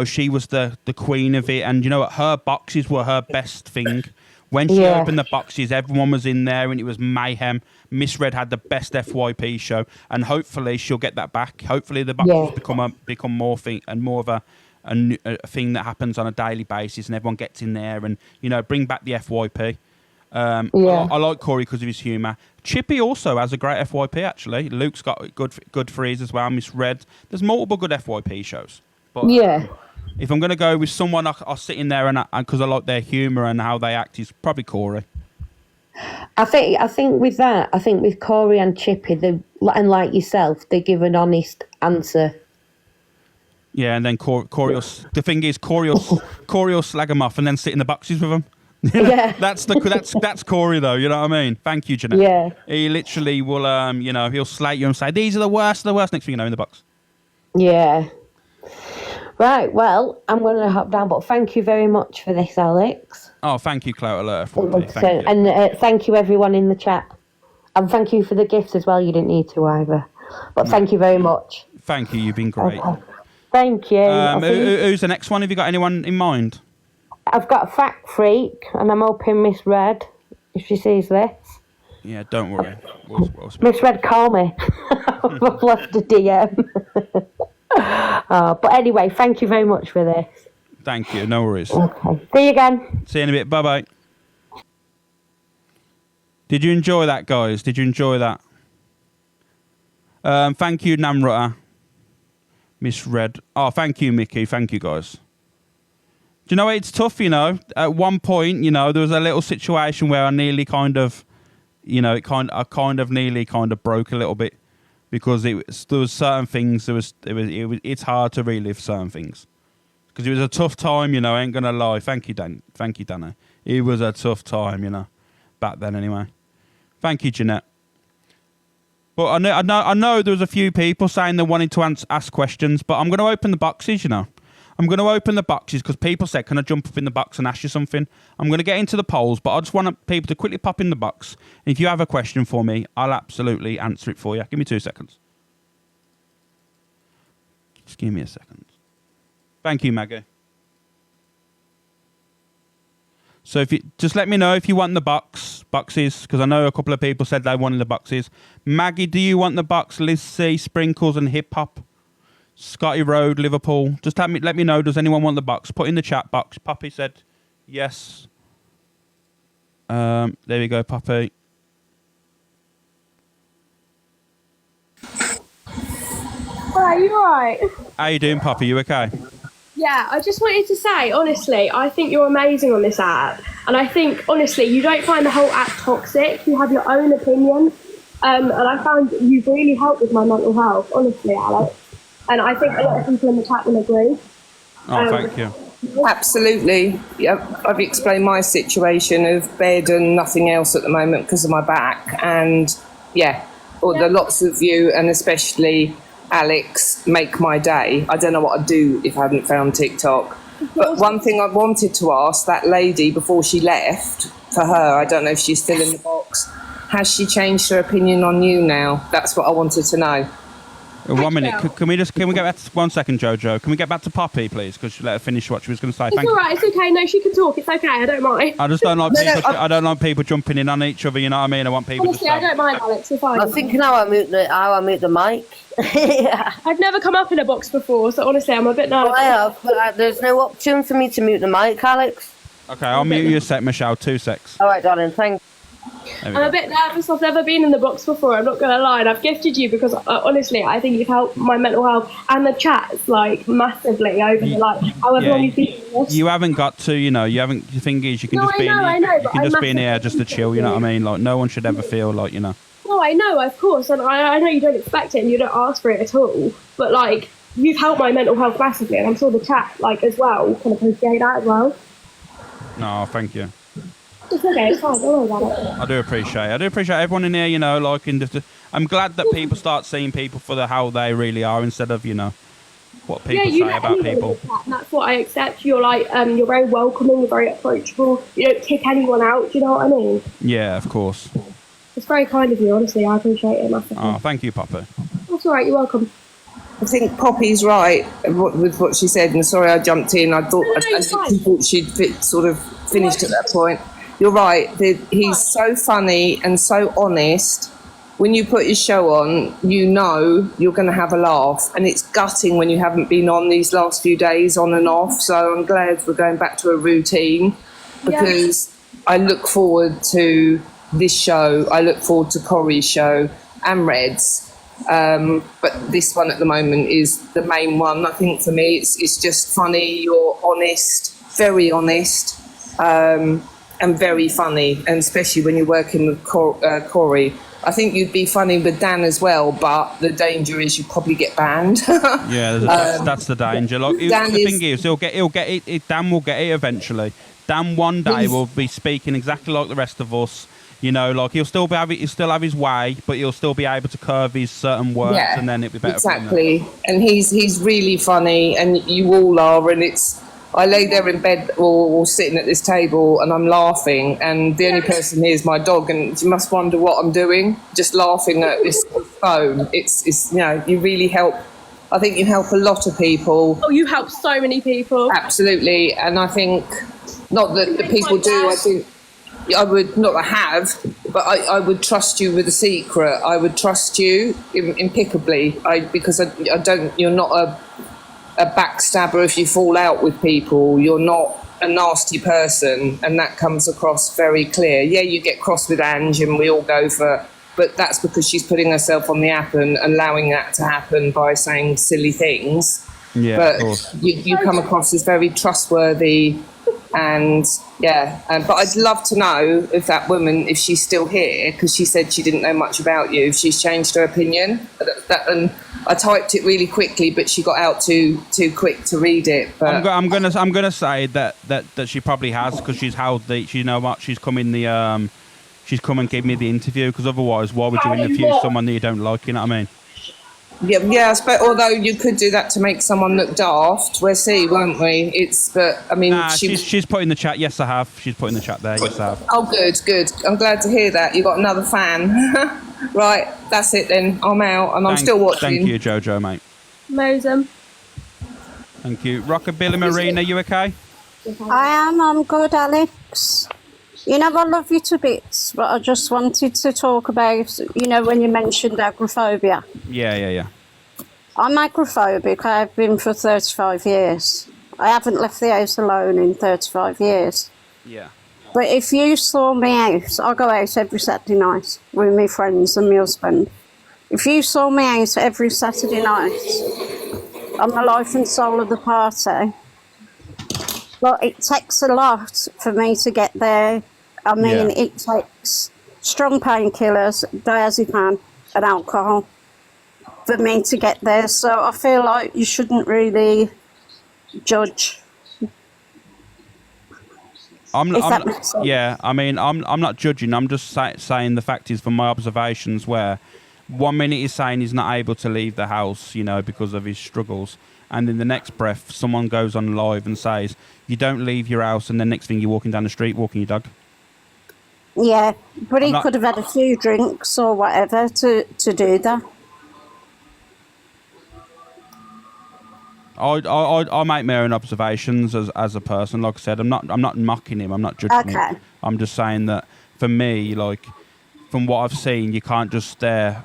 she was the queen of it. And you know what? Her boxes were her best thing. When she opened the boxes, everyone was in there and it was mayhem. Miss Red had the best FYP show. And hopefully she'll get that back. Hopefully the boxes become more thing and more of a thing that happens on a daily basis and everyone gets in there and, bring back the FYP. I like Corey because of his humour. Chippy also has a great FYP actually. Luke's got good for his as well. Miss Red. There's multiple good FYP shows. But if I'm going to go with someone, I'll sit in there and because I like their humour and how they act, is probably Corey. I think with that, with Corey and Chippy, and like yourself, they give an honest answer. Yeah, and then Corey will slag them off and then sit in the boxes with them. Yeah, that's Corey though. You know what I mean? Thank you, Jeanette. Yeah, he literally will. He'll slate you and say these are the worst. Next thing you know, in the box. Yeah. Right. Well, I'm going to hop down, but thank you very much for this, Alex. Oh, thank you, Clout Alert. Thank you. And thank you, everyone in the chat, and thank you for the gifts as well. You didn't need to either, but thank you very much. Thank you. You've been great. Okay. Thank you. Who's the next one? Have you got anyone in mind? I've got Fact Freak, and I'm hoping Miss Red, if she sees this. Yeah, don't worry. We'll Miss Red, call me. I've left a DM. But anyway, thank you very much for this. Thank you. No worries. Okay. See you again. See you in a bit. Bye-bye. Did you enjoy that, guys? Did you enjoy that? Thank you, Namrata. Misread. Oh, thank you, Mickey. Thank you, guys. Do you know, it's tough, you know. At one point, you know, there was a little situation where I nearly kind of, you know, I nearly broke a little bit because there was certain things, it's hard to relive certain things. Because it was a tough time, you know, I ain't going to lie. Thank you, Dana. It was a tough time, you know, back then anyway. Thank you, Jeanette. But I know there was a few people saying they wanted to ask questions, but I'm going to open the boxes, you know. I'm going to open the boxes because people said, can I jump up in the box and ask you something? I'm going to get into the polls, but I just want people to quickly pop in the box. And if you have a question for me, I'll absolutely answer it for you. Give me 2 seconds. Just give me a second. Thank you, Maggie. So if you just let me know if you want the boxes, because I know a couple of people said they wanted the boxes. Maggie, do you want the box? Liz C, Sprinkles and Hip Hop. Scotty Road, Liverpool. Just let me know. Does anyone want the box? Put in the chat box. Poppy said yes. There we go, Poppy. Hi, you alright? How you doing, Poppy? You okay? Yeah, I just wanted to say, honestly, I think you're amazing on this app. And I think, honestly, you don't find the whole app toxic. You have your own opinion. And I found you've really helped with my mental health, honestly, Alex. And I think a lot of people in the chat will agree. Oh, thank you. Absolutely. Yeah, I've explained my situation of bed and nothing else at the moment because of my back. And yeah, the lots of you, and especially Alex, make my day. I don't know what I'd do if I hadn't found TikTok. But one thing I wanted to ask that lady before she left, for her, I don't know if she's still in the box, has she changed her opinion on you now? That's what I wanted to know. 1 minute. Can we get back to 1 second, Jojo? Can we get back to Poppy, please? Because let her finish what she was going to say. It's all right. It's okay. No, she can talk. It's okay. I don't mind. I just don't like people. I don't like people jumping in on each other. You know what I mean? I want people. Honestly, I don't mind, Alex. You're fine. I think now I mute the mic. Yeah. I've never come up in a box before, so honestly, I'm a bit nervous. I have, but there's no option for me to mute the mic, Alex. Okay, I'll mute you a sec, Michelle. 2 secs. All right, darling. Thanks. I'm a bit nervous. I've never been in the box before. I'm not going to lie. And I've gifted you because honestly, I think you've helped my mental health and the chats like massively over the however long you've been in this. You haven't got to, you know. You haven't. The thing is, you can just be. You can just be in here just to chill. You know what I mean? Like no one should ever feel like you know. No, I know, of course, and I know you don't expect it and you don't ask for it at all. But like, you've helped my mental health massively, and I'm sure the chat like as well can appreciate that as well. No, thank you. It's okay, it's fine, don't worry about it. I do appreciate everyone in here, you know, like I'm glad that people start seeing people for how they really are instead of, you know, what people say about people. And that's what I accept. You're like, you're very welcoming, you're very approachable, you don't kick anyone out, do you know what I mean? Yeah, of course. It's very kind of you, honestly, I appreciate it massively. Oh, thank you, Papa. That's alright, you're welcome. I think Poppy's right with what she said, and sorry I jumped in. I thought I thought she'd sort of finished at that point. You're right. He's so funny and so honest. When you put his show on, you know you're going to have a laugh, and it's gutting when you haven't been on these last few days on and off. So I'm glad we're going back to a routine because I look forward to this show. I look forward to Corey's show and Red's. But this one at the moment is the main one. I think for me, it's just funny. You're honest, very honest. And very funny, and especially when you're working with Corey. I think you'd be funny with Dan as well, but the danger is you probably get banned. Yeah, that's the danger. Like, the thing is, he'll get it. Dan will get it eventually. Dan one day will be speaking exactly like the rest of us. You know, like he'll still have his way, but he'll still be able to curve his certain words, and then it'll be better. Exactly, and he's really funny, and you all are, and it's. I lay there in bed or sitting at this table and I'm laughing, and the only person here is my dog, and you must wonder what I'm doing, just laughing at this phone. It's you know, you really help. I think you help a lot of people. Oh, you help so many people. Absolutely, and I think not that the people do. I think I would not have, but I would trust you with a secret. I would trust you impeccably. Because I don't. You're not a backstabber if you fall out with people. You're not a nasty person, and that comes across very clear. Yeah, you get cross with Ange, and we all go for, but that's because she's putting herself on the app and allowing that to happen by saying silly things. Yeah, but of course. you come across as very trustworthy, and but I'd love to know if that woman, if she's still here, because she said she didn't know much about you, if she's changed her opinion. And I typed it really quickly, but she got out too quick to read it. But I'm gonna say that she probably has, because she's held the, you know what, she's come and give me the interview, because otherwise why would you interview someone that you don't like, you know what I mean? yeah, but although you could do that to make someone look daft, we'll see, won't we? I mean, Nah, she's put in the chat. Yes, I have. She's put in the chat there. Yes, I have. Oh, good. I'm glad to hear that. You got another fan. Right, that's it then. I'm out, and I'm still watching. Thank you, Jojo, mate. Mosem. Thank you. Rockabilly Marina, you okay? I'm good, Alex. You know, I love you to bits, but I just wanted to talk about, you know, when you mentioned agoraphobia. Yeah. I'm agoraphobic. I've been for 35 years. I haven't left the house alone in 35 years. Yeah. But if you saw me out, I go out every Saturday night with my friends and my husband. If you saw me out every Saturday night, I'm the life and soul of the party. But it takes a lot for me to get there. I mean, It takes strong painkillers, diazepam and alcohol for me to get there. So I feel like you shouldn't really judge. I'm not judging. I'm just saying the fact is, from my observations, where 1 minute he's saying he's not able to leave the house, you know, because of his struggles, and in the next breath, someone goes on live and says, you don't leave your house, and the next thing you're walking down the street, walking your dog. Yeah, but he could have had a few drinks or whatever to do that. I make my own observations as a person. Like I said, I'm not mocking him. I'm not judging him. I'm just saying that for me, like, from what I've seen, you can't just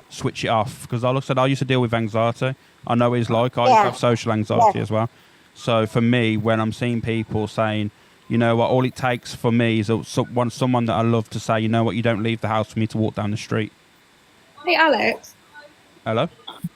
switch it off. Because like I said, I used to deal with anxiety. I know what it's like. I used to have social anxiety as well. So for me, when I'm seeing people saying, you know what, all it takes for me is someone that I love to say, you know what, you don't leave the house for me to walk down the street. Hey, Alex. Hello?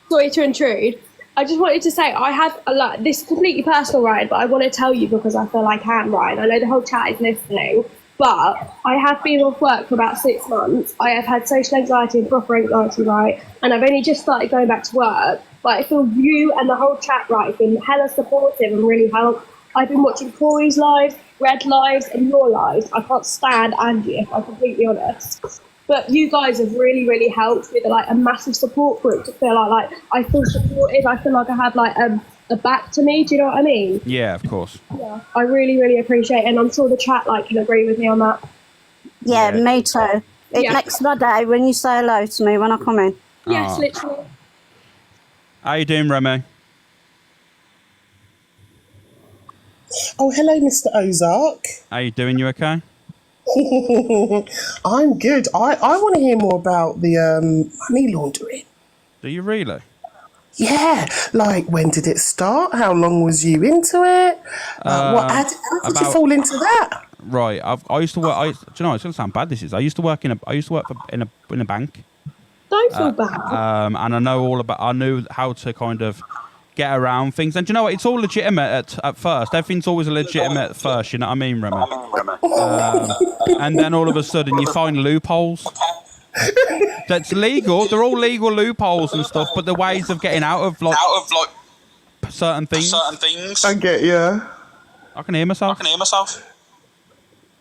Sorry to intrude. I just wanted to say I have this completely personal, Ryan, but I want to tell you because I feel I can, Ryan. I know the whole chat is listening, but I have been off work for about 6 months. I have had social anxiety and proper anxiety, right? And I've only just started going back to work. But I feel you and the whole chat, right, have been hella supportive and really helped. I've been watching Corey's lives, Red lives, and your lives. I can't stand Angie, if I'm completely honest. But you guys have really, really helped with a massive support group to feel like I feel supported. I feel like I have a back to me. Do you know what I mean? Yeah, of course. Yeah, I really, really appreciate it, and I'm sure the chat can agree with me on that. Yeah, me too. It makes my day when you say hello to me when I come in. Yes, literally. How you doing, Remy? Oh, hello, Mr. Ozark. How you doing? You okay? I'm good. I want to hear more about the money laundering. Do you really? Yeah, like when did it start? How long was you into it? How did you fall into that? Right, I used to work. Do you know? It's gonna sound bad. I used to work in a bank. Don't feel bad. And I know all about. I knew how to kind of get around things. And do you know what? It's all legitimate at first. Everything's always legitimate at first. You know what I mean, Remy? And then all of a sudden, you find loopholes. That's legal. They're all legal loopholes and stuff. But the ways of getting out of certain things. I get you. I can hear myself.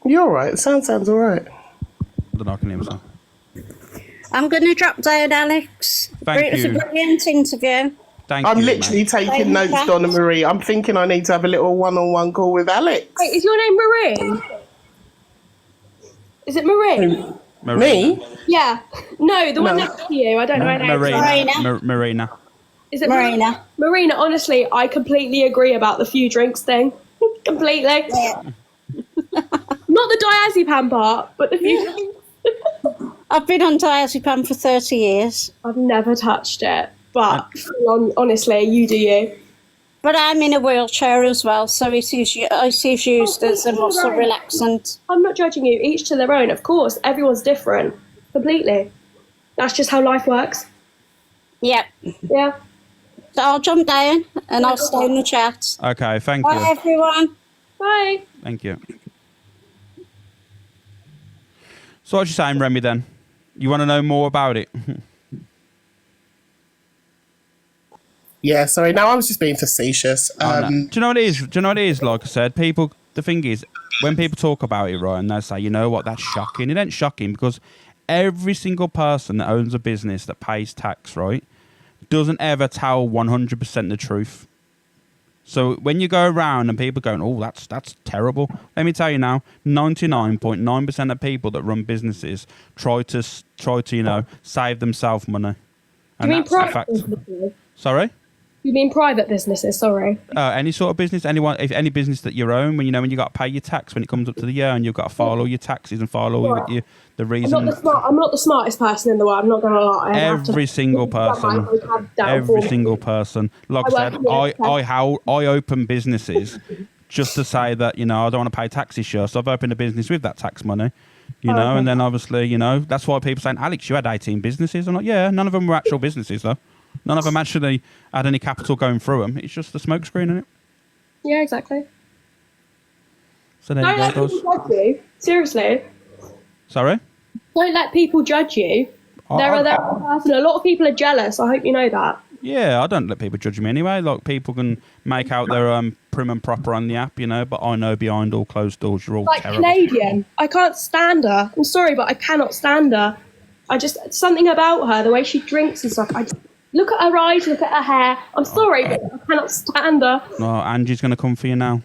You're all right. Sounds all right. I don't know. I can hear myself. I'm going to drop down, Alex. Thank It was a you. brilliant interview. I'm literally taking notes, Donna Marie. I'm thinking I need to have a little one-on-one call with Alex. Wait, is your name Marie? Is it Marie? Me? Yeah. No, the one next to you. I don't know her name. Marina. Is it Marina? Marina, honestly, I completely agree about the few drinks thing. Completely. Yeah. Not the diazepam part, but the few drinks. I've been on diazepam for 30 years. I've never touched it, but honestly, you do you. But I'm in a wheelchair as well, so it is used as a muscle relaxant. I'm not judging you. Each to their own, of course. Everyone's different. Completely. That's just how life works. Yep. Yeah. So I'll jump down and I'll stay in the chat. Okay, thank Bye, you. everyone. Bye. Thank you. So what you saying, Remy, then? You want to know more about it? Yeah, sorry. Now I was just being facetious. Oh, no. Do you know what it is? Do you know what it is? Like I said, people. The thing is, when people talk about it, right, and they say, you know what, that's shocking. It ain't shocking because every single person that owns a business that pays tax, right, doesn't ever tell 100% the truth. So when you go around and people going, oh, that's terrible. Let me tell you now, 99.9% of people that run businesses try to save themselves money. And You mean that's a fact. private businesses? Sorry? You mean private businesses? Sorry. Any sort of business, if any business that you own, when you got to pay your tax when it comes up to the year, and you've got to file all your taxes and file all the reason. I'm not the smartest person in the world. I'm not going to lie. Every single person. Like I said, I open businesses just to say that I don't want to pay taxes, sure. So I've opened a business with that tax money. And then obviously, that's why people saying, Alex, you had 18 businesses. I'm like, yeah, none of them were actual businesses though. None of them actually had any capital going through them. It's just a smoke screen, isn't it? Yeah, exactly. So there Don't you let go, people judge you. Seriously. Sorry? Don't let people judge you. They're a person. A lot of people are jealous. I hope you know that. Yeah, I don't let people judge me anyway. Like, people can make out they're prim and proper on the app, but I know behind all closed doors you're all terrible. Canadian. I can't stand her. I'm sorry, but I cannot stand her. Something about her, the way she drinks and stuff. Look at her eyes, look at her hair. I'm sorry, but I cannot stand her. Oh, Angie's going to come for you now.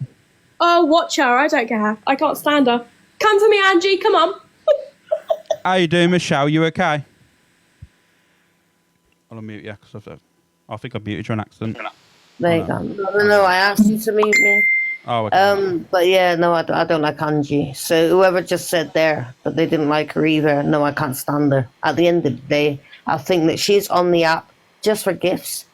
Oh, watch her. I don't care. I can't stand her. Come for me, Angie. Come on. How you doing, Michelle? You okay? I'll unmute you because I think I muted you on accident. There you go. No, I asked you to mute me. Oh, okay. But yeah, no, I don't like Angie. So whoever just said there that they didn't like her either, no, I can't stand her. At the end of the day, I think that she's on the app just for gifts.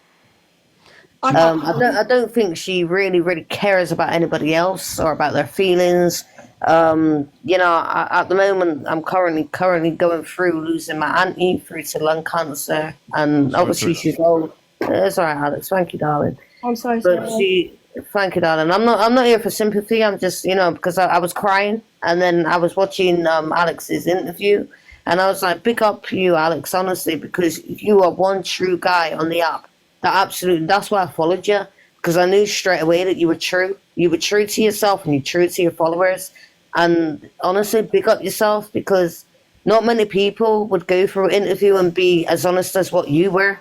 I don't think she really cares about anybody else or about their feelings. At the moment, I'm currently going through losing my auntie through to lung cancer, and obviously she's old. It's all right, Alex. Thank you, darling. I'm so sorry. Thank you, darling. I'm not here for sympathy. I'm just, because I was crying, and then I was watching Alex's interview, and I was like, big up you, Alex, honestly, because you are one true guy on the app. That's why I followed you, because I knew straight away that you were true. You were true to yourself and you're true to your followers. And honestly, big up yourself, because not many people would go through an interview and be as honest as what you were.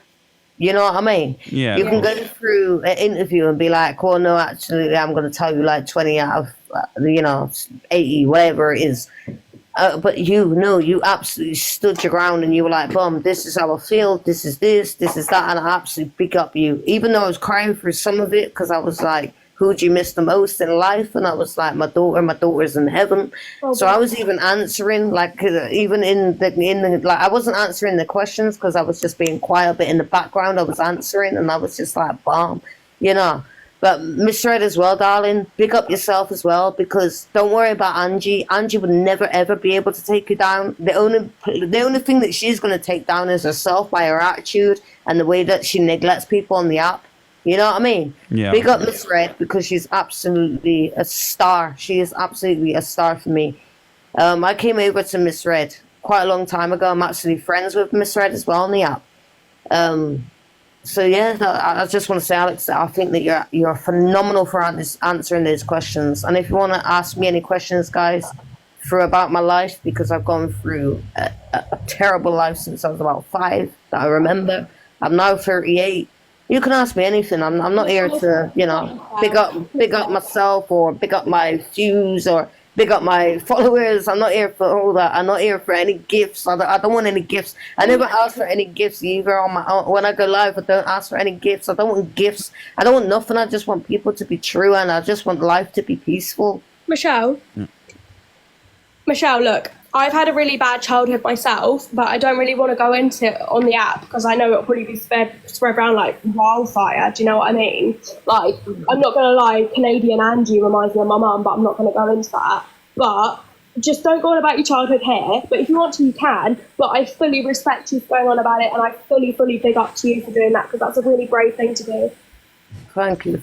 You know what I mean? Yeah. You can go through an interview and be like, well, no, actually, I'm going to tell you like 20 out of, 80, whatever it is. But you absolutely stood your ground and you were like, boom, this is how I feel, this is that, and I absolutely big up you. Even though I was crying through some of it, because I was like, who do you miss the most in life? And I was like, my daughter's in heaven. So I was even answering, like, even in the like, I wasn't answering the questions because I was just being quiet, but in the background I was answering, and I was just like, bomb, But Miss Red as well, darling, big up yourself as well, because don't worry about Angie. Angie would never ever be able to take you down. The only thing that she's going to take down is herself by her attitude and the way that she neglects people on the app. You know what I mean? Yeah. Big up Miss Red, because she's absolutely a star. She is absolutely a star for me. I came over to Miss Red quite a long time ago. I'm actually friends with Miss Red as well on the app. So yeah, I just want to say, Alex, I think that you're phenomenal for answering those questions. And if you want to ask me any questions, guys, about my life, because I've gone through a terrible life since I was about 5 that I remember. I'm now 38. You can ask me anything. I'm not here to, big up myself or big up my views or big up my followers. I'm not here for all that. I'm not here for any gifts. I don't want any gifts. I never ask for any gifts either. When I go live, I don't ask for any gifts. I don't want gifts. I don't want nothing. I just want people to be true, and I just want life to be peaceful. Michelle, look, I've had a really bad childhood myself, but I don't really want to go into it on the app because I know it'll probably be spread around like wildfire. Do you know what I mean? Like, I'm not going to lie, Canadian Angie reminds me of my mum, but I'm not going to go into that. But just don't go on about your childhood here. But if you want to, you can. But I fully respect you for going on about it, and I fully big up to you for doing that because that's a really brave thing to do. Thank you.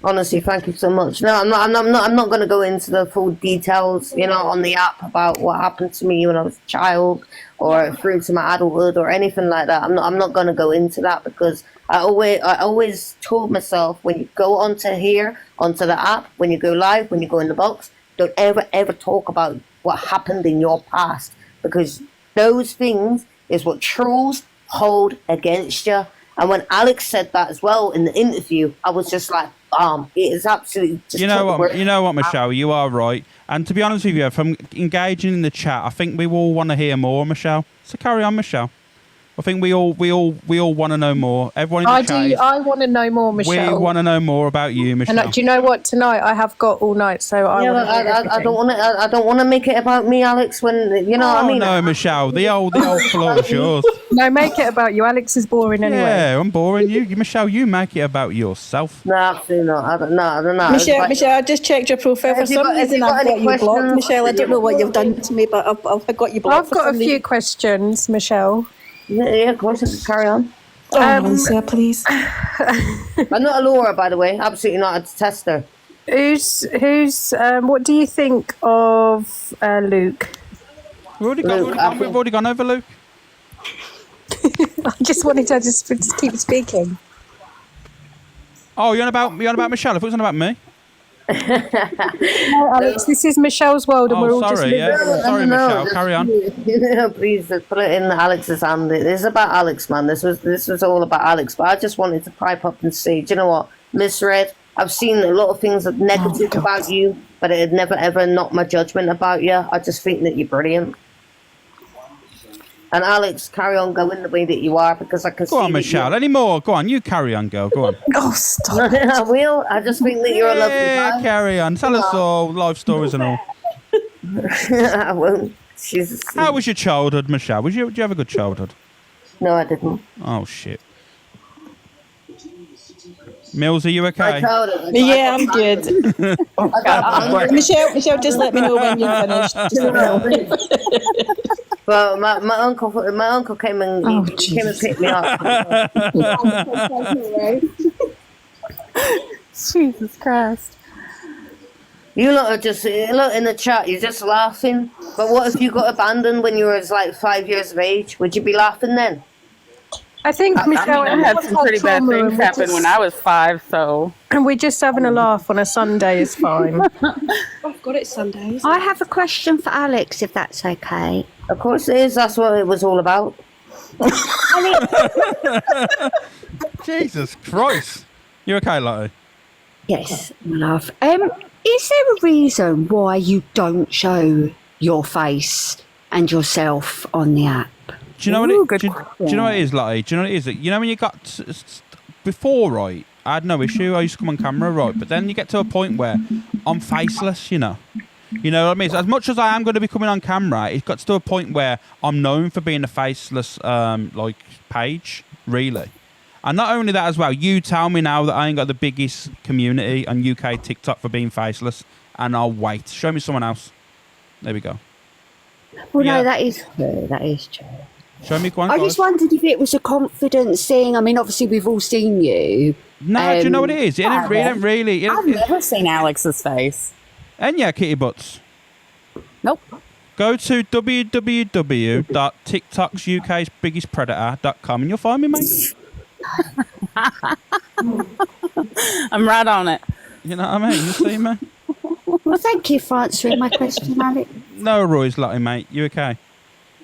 Honestly, thank you so much. No, I'm not going to go into the full details, on the app about what happened to me when I was a child or through to my adulthood or anything like that. I'm not going to go into that because I always told myself when you go onto the app, when you go live, when you go in the box, don't ever talk about what happened in your past because those things is what trolls hold against you. And when Alex said that as well in the interview, I was just like, it is absolutely just You know what, Michelle, you are right. And to be honest with you, from engaging in the chat, I think we all want to hear more, Michelle. So carry on, Michelle. I think we all want to know more. Everyone in the chat. I want to know more, Michelle. We want to know more about you, Michelle. And do you know what? Tonight I have got all night, so I don't want to make it about me, Alex. When what I mean. No, Michelle, the old floor is yours. No, make it about you. Alex is boring anyway. Yeah, I'm boring. You, Michelle, you make it about yourself. No, absolutely not. I don't know. Michelle, I just checked your profile. For some reason, I've got you blocked, Michelle. I don't know what you've done to me, but I've got you blocked. I've got a few questions, Michelle. Yeah, of course. Carry on. Lisa, please. I'm not a Laura, by the way. Absolutely not a tester. What do you think of Luke? We've already gone over Luke. I just wanted to just keep speaking. Oh, you're on about Michelle. I thought it was on about me. No, Alex, this is Michelle's world, and we're all just living. Sorry, Michelle. Carry on. Please put it in Alex's hand. This is about Alex, man. This was all about Alex. But I just wanted to pipe up and say, do you know what, Miss Red? I've seen a lot of things negative about you, but it had never ever knocked my judgment about you. I just think that you're brilliant. And Alex, carry on going the way that you are because I can see. Go on, Michelle. Any more? Go on. You carry on, girl. Go on. Oh, stop. I will. I just think that you're a lovely guy. Yeah, carry on. Tell us all life stories and all. I won't. How was your childhood, Michelle? Did you have a good childhood? No, I didn't. Oh, shit. Mills, are you okay? Yeah, I'm good. Michelle, just let me know when you're finished. Just let me know. Well, my uncle came and picked me up. Jesus Christ. You lot are just look in the chat. You're just laughing. But what if you got abandoned when you were like 5 years of age? Would you be laughing then? I think Michelle, I had some pretty bad things happen when I was 5, so. And we're just having a laugh on a Sunday is fine. I've got it Sundays. I have a question for Alex, if that's okay. Of course it is. That's what it was all about. Jesus Christ. You okay, Lottie? Yes, my love. Is there a reason why you don't show your face and yourself on the app? Do you know what it is, Lottie? Do you know what it is? You know when you got before, right? I had no issue. I used to come on camera, right? But then you get to a point where I'm faceless, You know what I mean? So as much as I am going to be coming on camera, it got to a point where I'm known for being a faceless, page, really. And not only that as well, you tell me now that I ain't got the biggest community on UK TikTok for being faceless, and I'll wait. Show me someone else. There we go. Well, no, that is true. That is true. Show me one. I just wondered if it was a confidence thing. I mean, obviously we've all seen you. No, do you know what it is? It ain't really. I've never seen Alex's face. And yeah, kitty butts. Nope. Go to www.tiktok'sUK'sbiggestpredator.com and you'll find me, mate. I'm right on it. You know what I mean? You see me? Well, thank you for answering my question, Alex. No worries, Lottie, mate. You okay?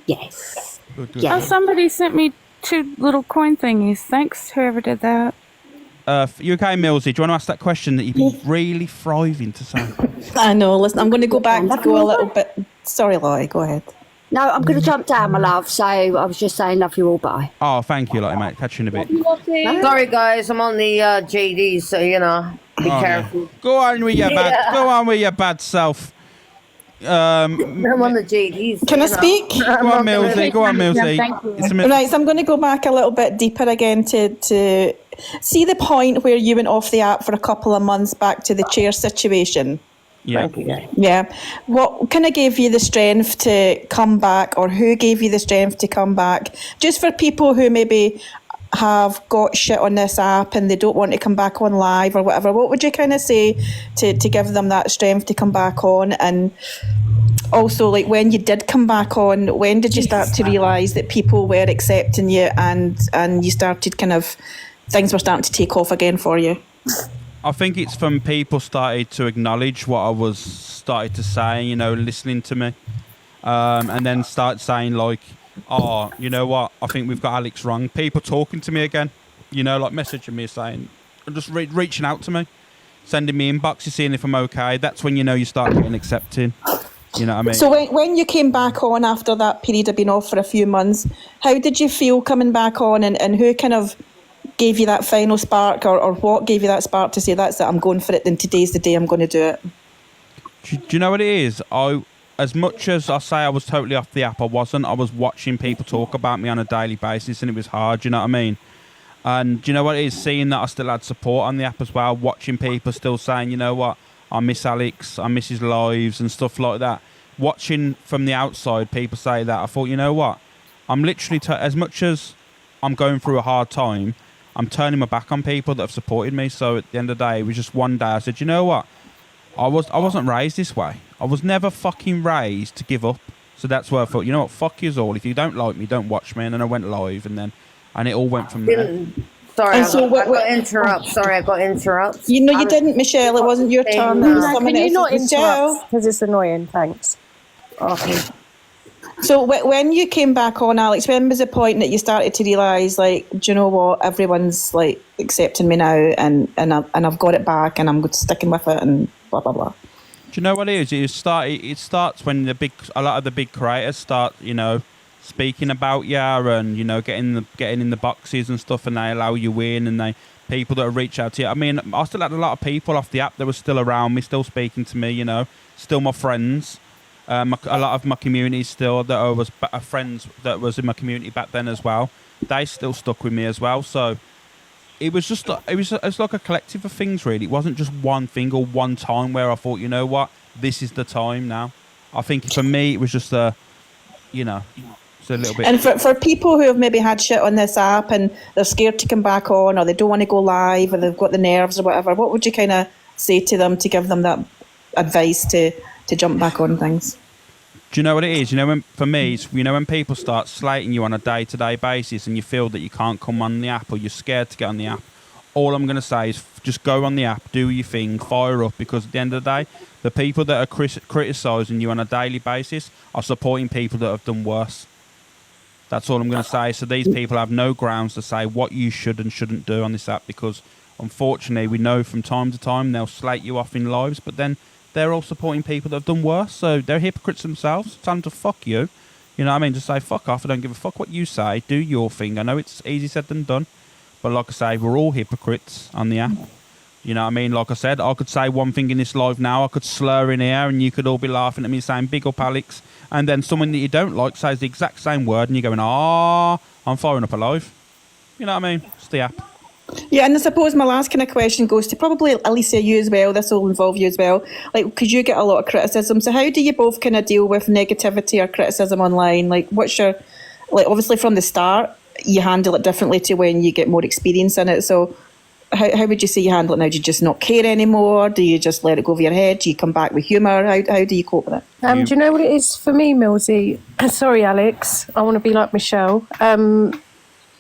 Yes. Good. Yeah. Oh, somebody sent me 2 little coin thingies. Thanks, whoever did that. You okay, Millsy? Do you want to ask that question that you've been really thriving to say? I know. Listen, I'm going to go back to go a little bit. Sorry, Lottie, go ahead. No, I'm going to jump down, my love. So I was just saying, love you all, bye. Oh, thank you, Lottie, mate. Catch you in a bit. Sorry, guys. I'm on the JD, so be careful. Yeah. Go on with your bad self. I'm on the GDs. Can I speak? Go on, Millsy. Go on, Millsy. Right, so I'm going to go back a little bit deeper again to see the point where you went off the app for a couple of months back to the chair situation. Yeah. Yeah. What kind of gave you the strength to come back, or who gave you the strength to come back? Just for people who maybe have got shit on this app and they don't want to come back on live or whatever, what would you kind of say to give them that strength to come back on? And also, like, when you did come back on, when did you start to realise that people were accepting you and you started kind of, things were starting to take off again for you? I think it's from people started to acknowledge what I was started to say, you know, listening to me, and then start saying like, oh, you know what, I think we've got Alex wrong. People talking to me again, you know, like messaging me saying, just reaching out to me, sending me inboxes, seeing if I'm okay. That's when you know you start getting accepted. You know what I mean? So when you came back on after that period of being off for a few months, how did you feel coming back on, and who kind of gave you that final spark, or what gave you that spark to say, that's it, I'm going for it, then today's the day I'm going to do it? Do you know what it is? As much as I say I was totally off the app, I wasn't. I was watching people talk about me on a daily basis, and it was hard, you know what I mean? And do you know what it is? Seeing that I still had support on the app as well, watching people still saying, you know what, I miss Alex, I miss his lives and stuff like that. Watching from the outside people say that, I thought, you know what, I'm literally, as much as I'm going through a hard time, I'm turning my back on people that have supported me. So at the end of the day, it was just one day I said, you know what, I wasn't raised this way. I was never fucking raised to give up. So that's where I thought, you know what, fuck yous all. If you don't like me, don't watch me. And then I went live, and it all went from there. Sorry, I got interrupt. You know, you didn't, Michelle. It wasn't your turn. Can you not interrupt? Because it's annoying. Thanks. Okay. So when you came back on, Alex, when was the point that you started to realise, like, do you know what, everyone's like accepting me now, and I've got it back, and I'm sticking with it, and blah blah blah? Do you know what it is? It starts when a lot of the big creators start, you know, speaking about you, and you know, getting in the boxes and stuff, and they allow you in, and people that reach out to you. I mean, I still had a lot of people off the app that were still around me, still speaking to me, you know, still my friends. A lot of my community still that I was friends that was in my community back then as well. They still stuck with me as well. So it was just it was like a collective of things, really. It wasn't just one thing or one time where I thought, you know what, this is the time now. I think for me it was just you know, it's a little bit. And for people who have maybe had shit on this app and they're scared to come back on, or they don't want to go live, or they've got the nerves or whatever, what would you kind of say to them to give them that advice to jump back on things? Do you know what it is? You know, for me, it's, you know, when people start slating you on a day-to-day basis and you feel that you can't come on the app, or you're scared to get on the app, all I'm going to say is just go on the app, do your thing, fire up, because at the end of the day, the people that are criticising you on a daily basis are supporting people that have done worse. That's all I'm going to say. So these people have no grounds to say what you should and shouldn't do on this app, because unfortunately we know from time to time they'll slate you off in lives, but then they're all supporting people that have done worse. So they're hypocrites themselves. It's time to fuck you. You know what I mean? Just say fuck off. I don't give a fuck what you say. Do your thing. I know it's easy said than done, but like I say, we're all hypocrites on the app. You know what I mean? Like I said, I could say one thing in this live now, I could slur in here, and you could all be laughing at me saying big up Alex, and then someone that you don't like says the exact same word, and you're going, I'm firing up a live. You know what I mean? It's the app. Yeah, and I suppose my last kind of question goes to probably Alicia, you as well. This will involve you as well. Like, because you get a lot of criticism. So how do you both kind of deal with negativity or criticism online? Like, what's your, like, obviously from the start, you handle it differently to when you get more experience in it. So how would you say you handle it now? Do you just not care anymore? Do you just let it go over your head? Do you come back with humour? How do you cope with it? Do you know what it is for me, Millsy? Sorry, Alex. I want to be like Michelle.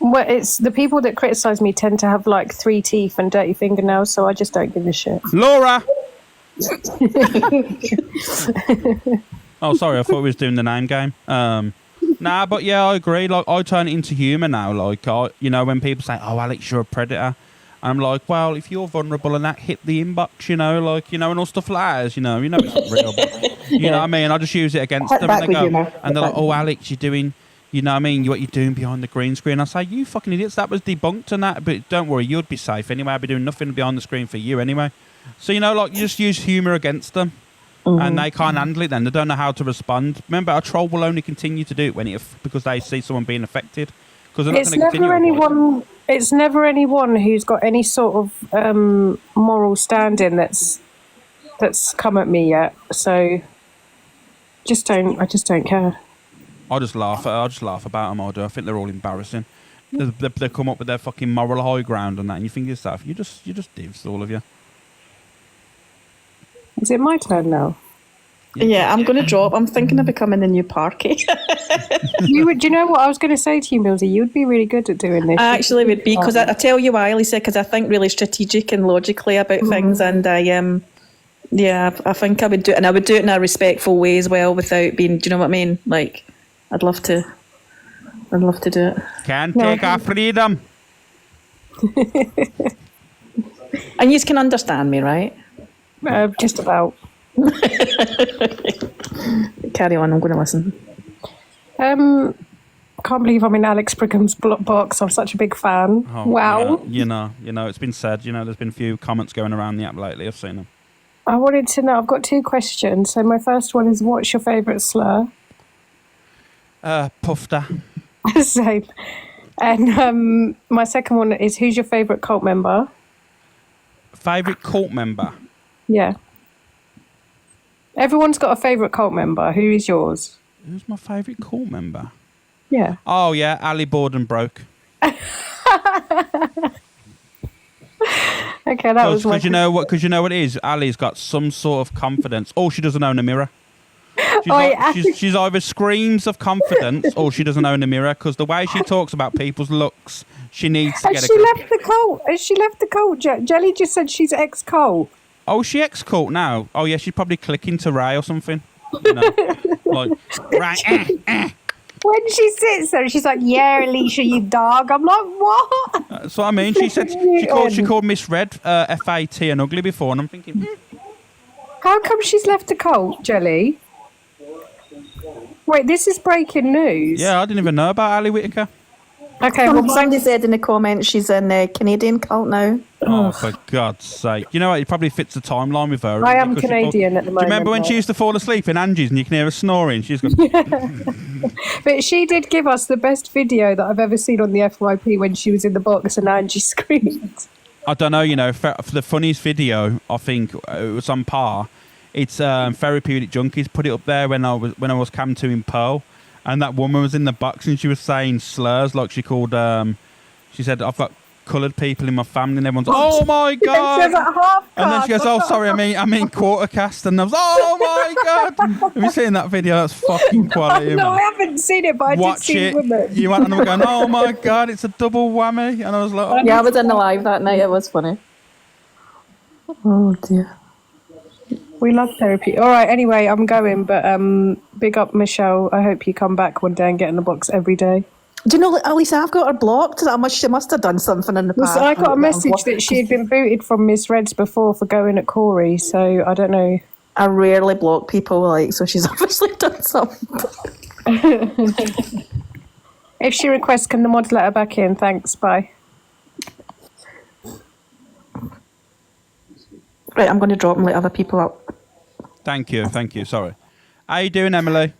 Well, it's the people that criticise me tend to have like 3 teeth and dirty fingernails, so I just don't give a shit. Laura! Oh, sorry, I thought we was doing the name game. Nah, but yeah, I agree. Like, I turn it into humour now. Like, you know, when people say, "Oh, Alex, you're a predator," I'm like, well, if you're vulnerable and that, hit the inbox, you know, like, you know, and all stuff like that, you know it's not real, but, you know what I mean? I just use it against them, and they go, and they're like, "Oh, Alex, you're doing." You know what I mean? What you're doing behind the green screen. I say, you fucking idiots, that was debunked and that. But don't worry, you'd be safe anyway. I'd be doing nothing behind the screen for you anyway. So, you know, like, you just use humour against them. and they can't handle it. Then they don't know how to respond. Remember, a troll will only continue to do it because they see someone being affected. Because they're not It's going to continue. never anyone. It's never anyone who's got any sort of moral standing that's come at me yet. So I just don't care. I just laugh about them. I think they're all embarrassing. They come up with their fucking moral high ground and that, and you think to yourself, you just divs, all of you. Is it my turn now? Yeah, I'm going to drop. I'm thinking of becoming the new Parky. Do you know what I was going to say to you, Millsy? You'd be really good at doing this. I actually would be, because I tell you why, Lisa, because I think really strategic and logically about things, and I think I would do it, and I would do it in a respectful way as well, without being, do you know what I mean? Like, I'd love to do it. Can't take our freedom. And you can understand me, right? Just about. Carry on, I'm going to listen. Can't believe I'm in Alex Brigham's box. I'm such a big fan. Oh, wow. Yeah, you know, it's been said. You know, there's been a few comments going around the app lately. I've seen them. I wanted to know. I've got 2 questions. So my first one is, what's your favourite slur? Pufta. Same. And my second one is, who's your favourite cult member? Favourite cult member? Yeah. Everyone's got a favourite cult member. Who is yours? Who's my favourite cult member? Yeah. Oh, yeah, Ali Borden broke. Okay, that was Because you know what it is? Ali's got some sort of confidence. All she doesn't own a mirror. She's either screams of confidence or she doesn't own a mirror, because the way she talks about people's looks, she needs to Has she left the cult? Has she left the cult? Jelly just said she's ex-cult. Oh, is she ex-cult now? Oh, yeah, she's probably clicking to Ray or something. You know, like, right, When she sits there, she's like, "Yeah, Alicia, you dog." I'm like, "What?" That's what I mean. She said she called Miss Red FAT and ugly before, and I'm thinking, How come she's left the cult, Jelly? Wait, this is breaking news. yeah, I didn't even know about Ali Whittaker. Okay, well, Somebody said in the comments she's in the Canadian cult now. Oh, for God's sake. You know what? It probably fits the timeline with her. I am because Canadian at the Do you moment. remember when she used to fall asleep in Angie's and you can hear her snoring? She's got... But she did give us the best video that I've ever seen on the FYP when she was in the box and Angie screamed. I don't know, you know, for the funniest video, I think it was on Par. It's Therapeutic Junkies put it up there when I was Cam 2 in Pearl, and that woman was in the box and she was saying slurs, like she called she said, "I've got coloured people in my family," and everyone's like, "Oh my God!" And then she goes, "Oh, sorry, I mean quarter cast," and I was, "Oh my God!" Have you seen that video? That's fucking quality. No, man. I haven't seen it, but I Watch did see it. the woman. You went and I'm going, "Oh my God, it's a double whammy," and I was like, "Oh." Yeah, I was in the live that night. It was funny. Oh dear. We love therapy. All right, anyway, I'm going, but big up Michelle. I hope you come back one day and get in the box every day. Do you know, Lisa, I've got her blocked. She must have done something in the past. So I got a message that she had been booted from Miss Reds before for going at Corey, so I don't know. I rarely block people, like, so she's obviously done something. If she requests, can the mods let her back in? Thanks, bye. Right, I'm going to drop and let other people up. Thank you. Sorry. How you doing, Emily?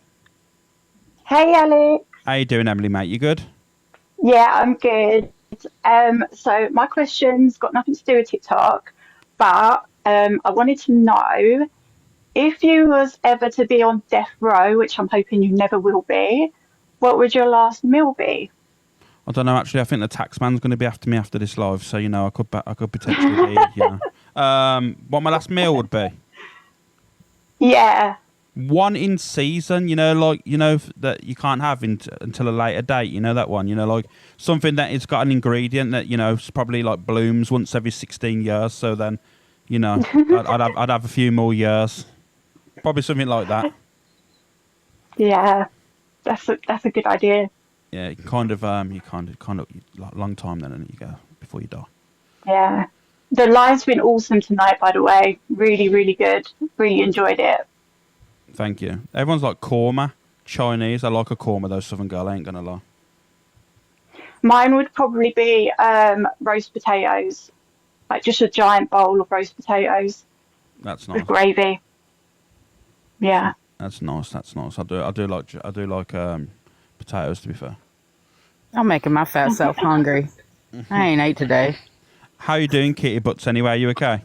Hey, Alex. How you doing, Emily, mate? You good? Yeah, I'm good. So my question's got nothing to do with TikTok, but I wanted to know if you was ever to be on death row, which I'm hoping you never will be, what would your last meal be? I don't know. Actually, I think the tax man's going to be after me after this live, so you know, I could potentially be. You know, what my last meal would be. Yeah. One in season, you know, like, you know, that you can't have until a later date, you know, that one, you know, like something that it's got an ingredient that, you know, probably like blooms once every 16 years. So then, you know, I'd have a few more years. Probably something like that. Yeah, that's a good idea. Yeah, you kind of like, long time then, and you go before you die. Yeah. The live's been awesome tonight, by the way. Really, really good. Really enjoyed it. Thank you. Everyone's like korma, Chinese. I like a korma, though, Southern girl. I ain't gonna lie. Mine would probably be roast potatoes, like just a giant bowl of roast potatoes. That's nice. With gravy. Yeah. That's nice. That's nice. I do like potatoes. To be fair. I'm making my fat self hungry. I ain't ate today. How you doing, Kitty Butts? Anyway, are you okay?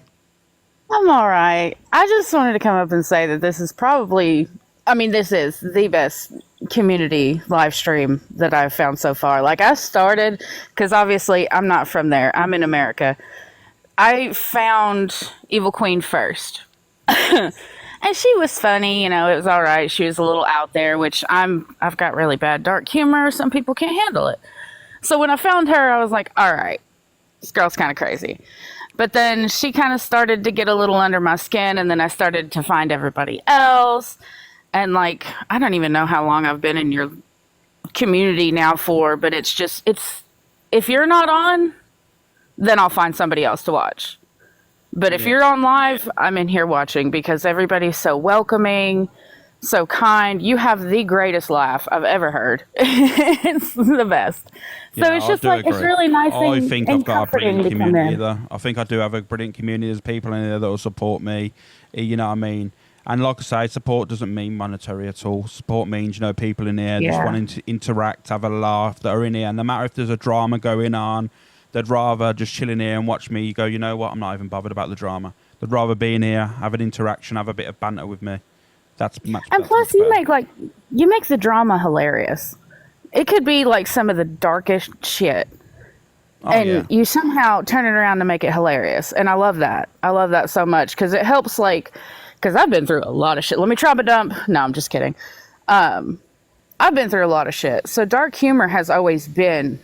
I'm all right. I just wanted to come up and say that this is probably, this is the best community live stream that I've found so far. Like, I started, because obviously I'm not from there. I'm in America. I found Evil Queen first. And she was funny, it was all right. She was a little out there, which I've got really bad dark humor. Some people can't handle it. So when I found her, I was like, all right, this girl's kind of crazy. But then she kind of started to get a little under my skin, and then I started to find everybody else. And, like, I don't even know how long I've been in your community now for, but it's if you're not on, then I'll find somebody else to watch. But if you're on live, I'm in here watching because everybody's so welcoming, so kind. You have the greatest laugh I've ever heard. It's the best. So it's just like, it's really nice I think I've got a brilliant community in. there. I think I do have a brilliant community. There's people in there that will support me. You know what I mean? And like I say, support doesn't mean monetary at all. Support means, people in here just wanting to interact, have a laugh, that are in here. And no matter if there's a drama going on, they'd rather just chill in here and watch me go, you know what, I'm not even bothered about the drama. They'd rather be in here, have an interaction, have a bit of banter with me. That's much better. And plus, you make the drama hilarious. It could be like some of the darkest shit. You somehow turn it around to make it hilarious. And I love that. I love that so much because it helps, because I've been through a lot of shit. Let me drop a dump. No, I'm just kidding. I've been through a lot of shit. So dark humor has always been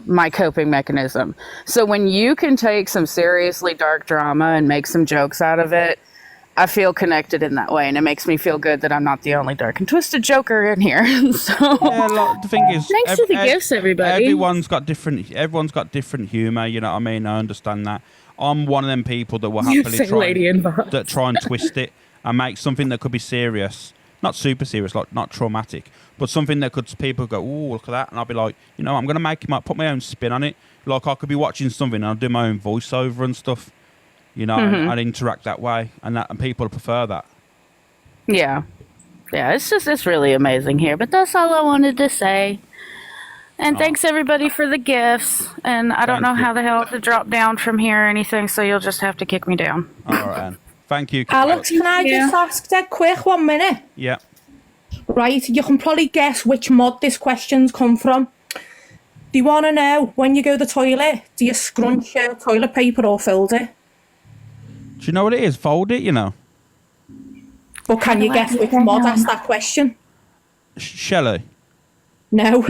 my coping mechanism. So when you can take some seriously dark drama and make some jokes out of it, I feel connected in that way, and it makes me feel good that I'm not the only dark and twisted joker in here. So the thing is, thanks for the gifts, everybody. Everyone's got different humor. You know what I mean? I understand that. I'm one of them people that will happily try and twist it and make something that could be serious, not super serious, like not traumatic, but something that people go, "Ooh, look at that," and I'll be like, I'm gonna put my own spin on it. Like I could be watching something and I'll do my own voiceover and stuff. And I'd interact that way, and people prefer that. Yeah, it's really amazing here. But that's all I wanted to say. And thanks everybody for the gifts. And I don't know how the hell to drop down from here or anything, so you'll just have to kick me down. All right, Anne. Thank you. Alex, can I just ask that quick 1 minute? Yeah. Right, you can probably guess which mod this question's come from. Do you want to know, when you go to the toilet, do you scrunch your toilet paper or fold it? Do you know what it is? Fold it, But can you guess which mod asked that question? Shelley? No.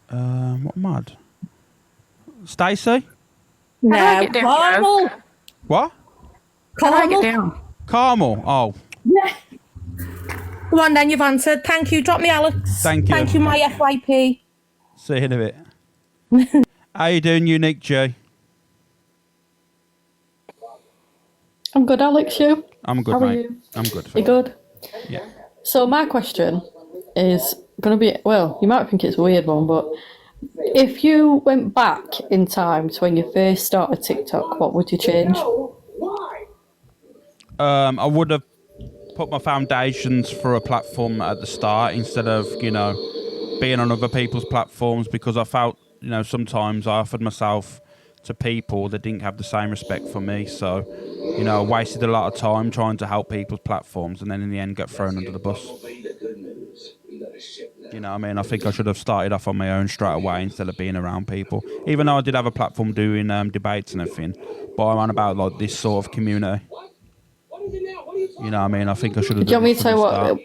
What mod? Stacey? No. Carmel. What? Carmel. Carmel. Oh. Yeah. Go on then, you've answered. Thank you. Drop me, Alex. Thank you. Thank you, my FYP. See you in a bit. How you doing, Unique J? I'm good, Alex. You? I'm good, How mate. are you? I'm good. You good? Yeah. So my question is going to be, well, you might think it's a weird one, but if you went back in time to when you first started TikTok, what would you change? I would have put my foundations for a platform at the start instead of, being on other people's platforms, because I felt, sometimes I offered myself to people that didn't have the same respect for me. So, I wasted a lot of time trying to help people's platforms and then in the end got thrown under the bus. You know what I mean? I think I should have started off on my own straight away instead of being around people. Even though I did have a platform doing debates and everything, but I'm on about like this sort of community. You know what I mean? I think I should have. Do you want me to say what?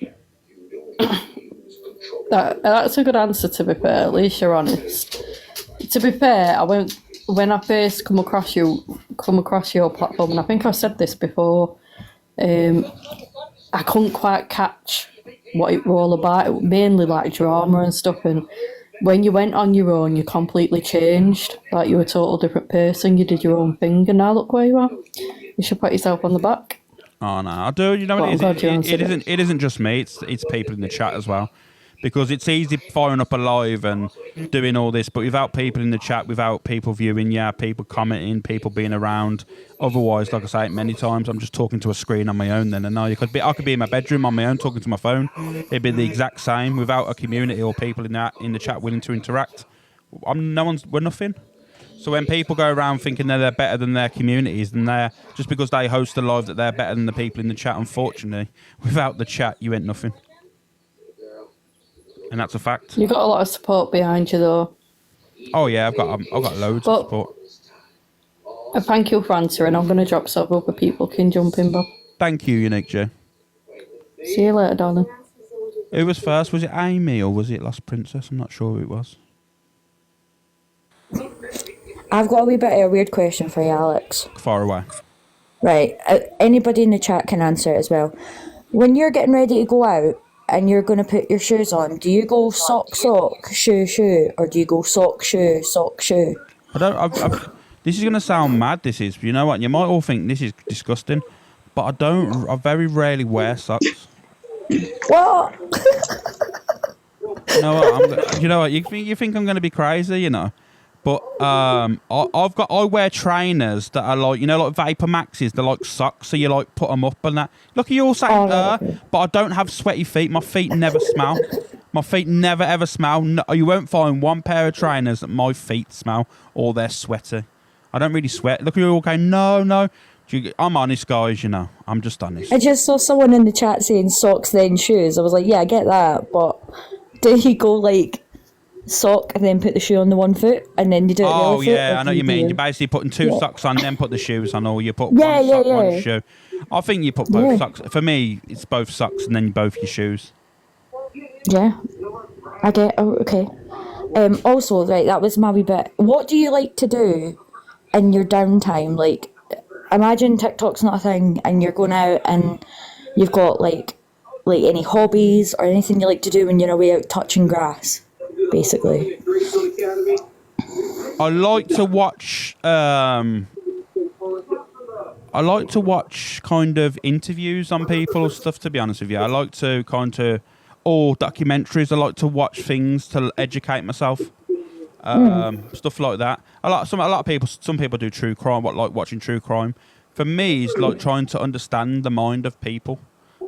That's a good answer, to be fair. At least you're honest. To be fair, when I first come across your platform, and I think I said this before, I couldn't quite catch what it was all about. It was mainly like drama and stuff, and when you went on your own, you completely changed. Like, you were a total different person. You did your own thing, and now look where you are. You should pat yourself on the back. Oh no, I do. You know what it is? It isn't just me. It's people in the chat as well. because it's easy firing up a live and doing all this, but without people in the chat, without people viewing, people commenting, people being around. Otherwise, like I say many times, I'm just talking to a screen on my own. Then, and now I could be in my bedroom on my own talking to my phone. It'd be the exact same without a community or people in the chat willing to interact. We're nothing. So when people go around thinking they're better than their communities, then they're just because they host a live that they're better than the people in the chat. Unfortunately, without the chat, you ain't nothing. And that's a fact. You've got a lot of support behind you, though. Oh yeah, I've got loads of support. Thank you for answering. I'm going to drop so other people can jump in, Bob. Thank you, Unique J. See you later, darling. Who was first? Was it Amy or was it Lost Princess? I'm not sure who it was. I've got a wee bit of a weird question for you, Alex. Far away. Right. Anybody in the chat can answer it as well. When you're getting ready to go out and you're going to put your shoes on, do you go sock, sock, shoe, shoe, or do you go sock, shoe, sock, shoe? This is going to sound mad, this is. You know what? You might all think this is disgusting, but I very rarely wear socks. What? You know what? You think I'm going to be crazy, you know? But I wear trainers that are like, like Vapor Maxes. They're like socks, so you like put them up and that. Look at you all saying but I don't have sweaty feet. My feet never smell. My feet never ever smell. No, you won't find one pair of trainers that my feet smell or they're sweaty. I don't really sweat. Look at you all going, no. I'm honest, guys, I'm just honest. I just saw someone in the chat saying socks then shoes. I was like, yeah, I get that, but do you go like sock and then put the shoe on the one foot and then you do it the other foot? Oh yeah, I know what you mean. You're basically putting two socks on, then put the shoes on, or you put one sock, one shoe. I think you put both socks. For me, it's both socks and then both your shoes. Yeah, I get. Oh, okay. Also, right, that was my wee bit. What do you like to do in your downtime? Like, imagine TikTok's not a thing, and you're going out and you've got like any hobbies or anything you like to do when you're away out touching grass, basically. I like to watch. I like to watch kind of interviews on people stuff. To be honest with you, I like to or documentaries. I like to watch things to educate myself. Stuff like that. Some people do true crime. Like watching true crime. For me, it's like trying to understand the mind of people.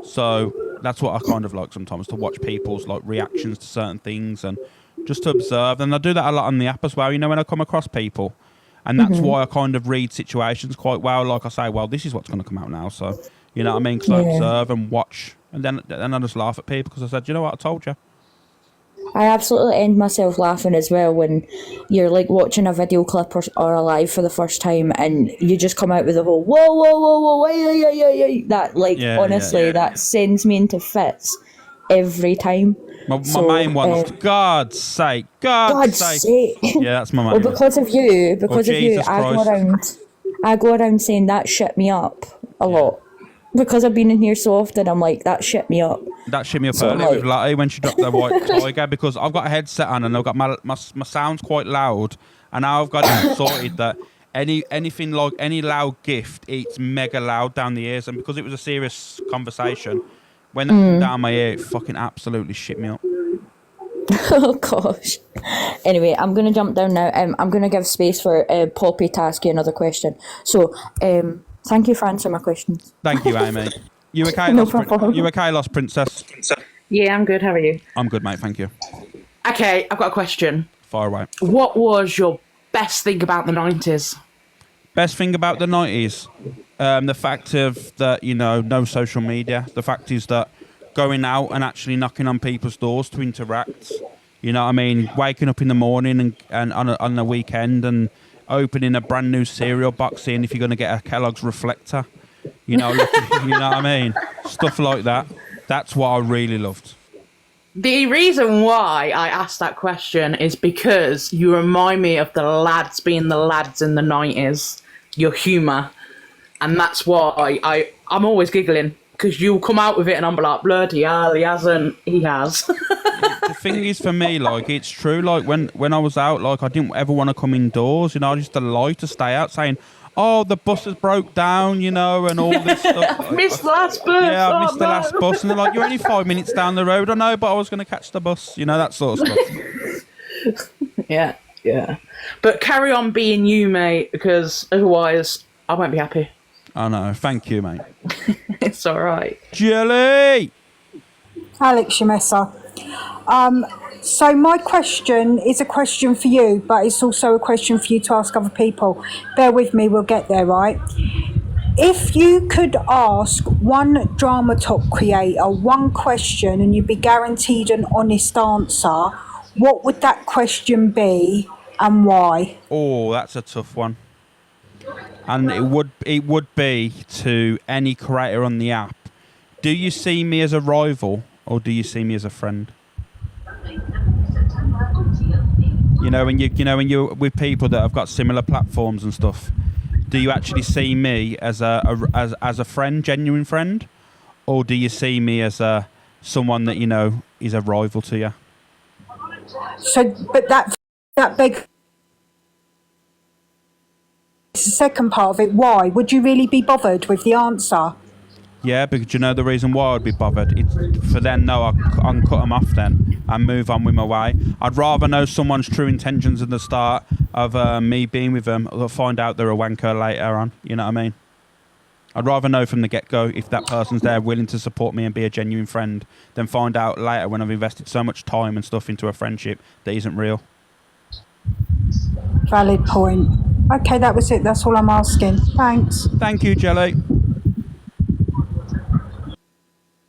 So that's what I kind of like sometimes, to watch people's like reactions to certain things and just to observe. And I do that a lot on the app as well. When I come across people, and that's why I kind of read situations quite well. Like I say, well, this is what's going to come out now. So you know what I mean? Because I observe and watch, and then I just laugh at people because I said, you know what, I told you. I absolutely end myself laughing as well when you're like watching a video clip or a live for the first time and you just come out with a whole whoa, yeah. That honestly, that sends me into fits every time. My main one's God's sake. God's sake. Yeah, that's my main Well, because of you, Jesus I go around saying that shit me up a lot. Because I've been in here so often, I'm like, that shit me up. That shit me up earlier with Lottie when she dropped the white tiger, because I've got a headset on and I've got my sound's quite loud, and now I've got it sorted that anything like any loud gift, it's mega loud down the ears, and because it was a serious conversation, when that came down my ear, it fucking absolutely shit me up. Oh gosh. Anyway, I'm gonna jump down now. I'm gonna give space for Poppy to ask you another question. So, thank you for answering my questions. Thank you, Amy. You okay, Lost Princess? Yeah, I'm good. How are you? I'm good, mate. Thank you. Okay, I've got a question. Far away. What was your best thing about the 90s? Best thing about the 90s? The fact of that, no social media. The fact is that going out and actually knocking on people's doors to interact. You know what I mean? Waking up in the morning and on the weekend and opening a brand new cereal box, seeing if you're going to get a Kellogg's reflector. You know what I mean? Stuff like that. That's what I really loved. The reason why I asked that question is because you remind me of the lads being the lads in the 90s. Your humour. And that's why I'm always giggling. Because you'll come out with it and I'm like, bloody hell, he hasn't. He has. The thing is, for me, it's true. When I was out, I didn't ever want to come indoors. I just lie to stay out saying, oh, the bus has broke down, you know, and all this stuff. Missed the last bus. Yeah, I oh, missed the no. last bus. And they're like, you're only 5 minutes down the road. I know, but I was going to catch the bus. You know, that sort of stuff. Yeah, yeah. But carry on being you, mate, because otherwise I won't be happy. I know. Thank you, mate. It's all right. Jelly! Alex Shamessa. So my question is a question for you, but it's also a question for you to ask other people. Bear with me, we'll get there, right? If you could ask one drama talk creator one question and you'd be guaranteed an honest answer, what would that question be and why? Oh, that's a tough one. And it would be to any creator on the app. Do you see me as a rival or do you see me as a friend? You know, when you're with people that have got similar platforms and stuff, do you actually see me as a friend, genuine friend, or do you see me as someone that you know is a rival to you? So, but that begs the second part of it. Why would you really be bothered with the answer? Yeah, because you know the reason why I'd be bothered. It's for then, no, I can cut them off then and move on with my way. I'd rather know someone's true intentions at the start of me being with them or find out they're a wanker later on. You know what I mean? I'd rather know from the get-go if that person's there willing to support me and be a genuine friend than find out later when I've invested so much time and stuff into a friendship that isn't real. Valid point. Okay, that was it. That's all I'm asking. Thanks. Thank you, Jelly.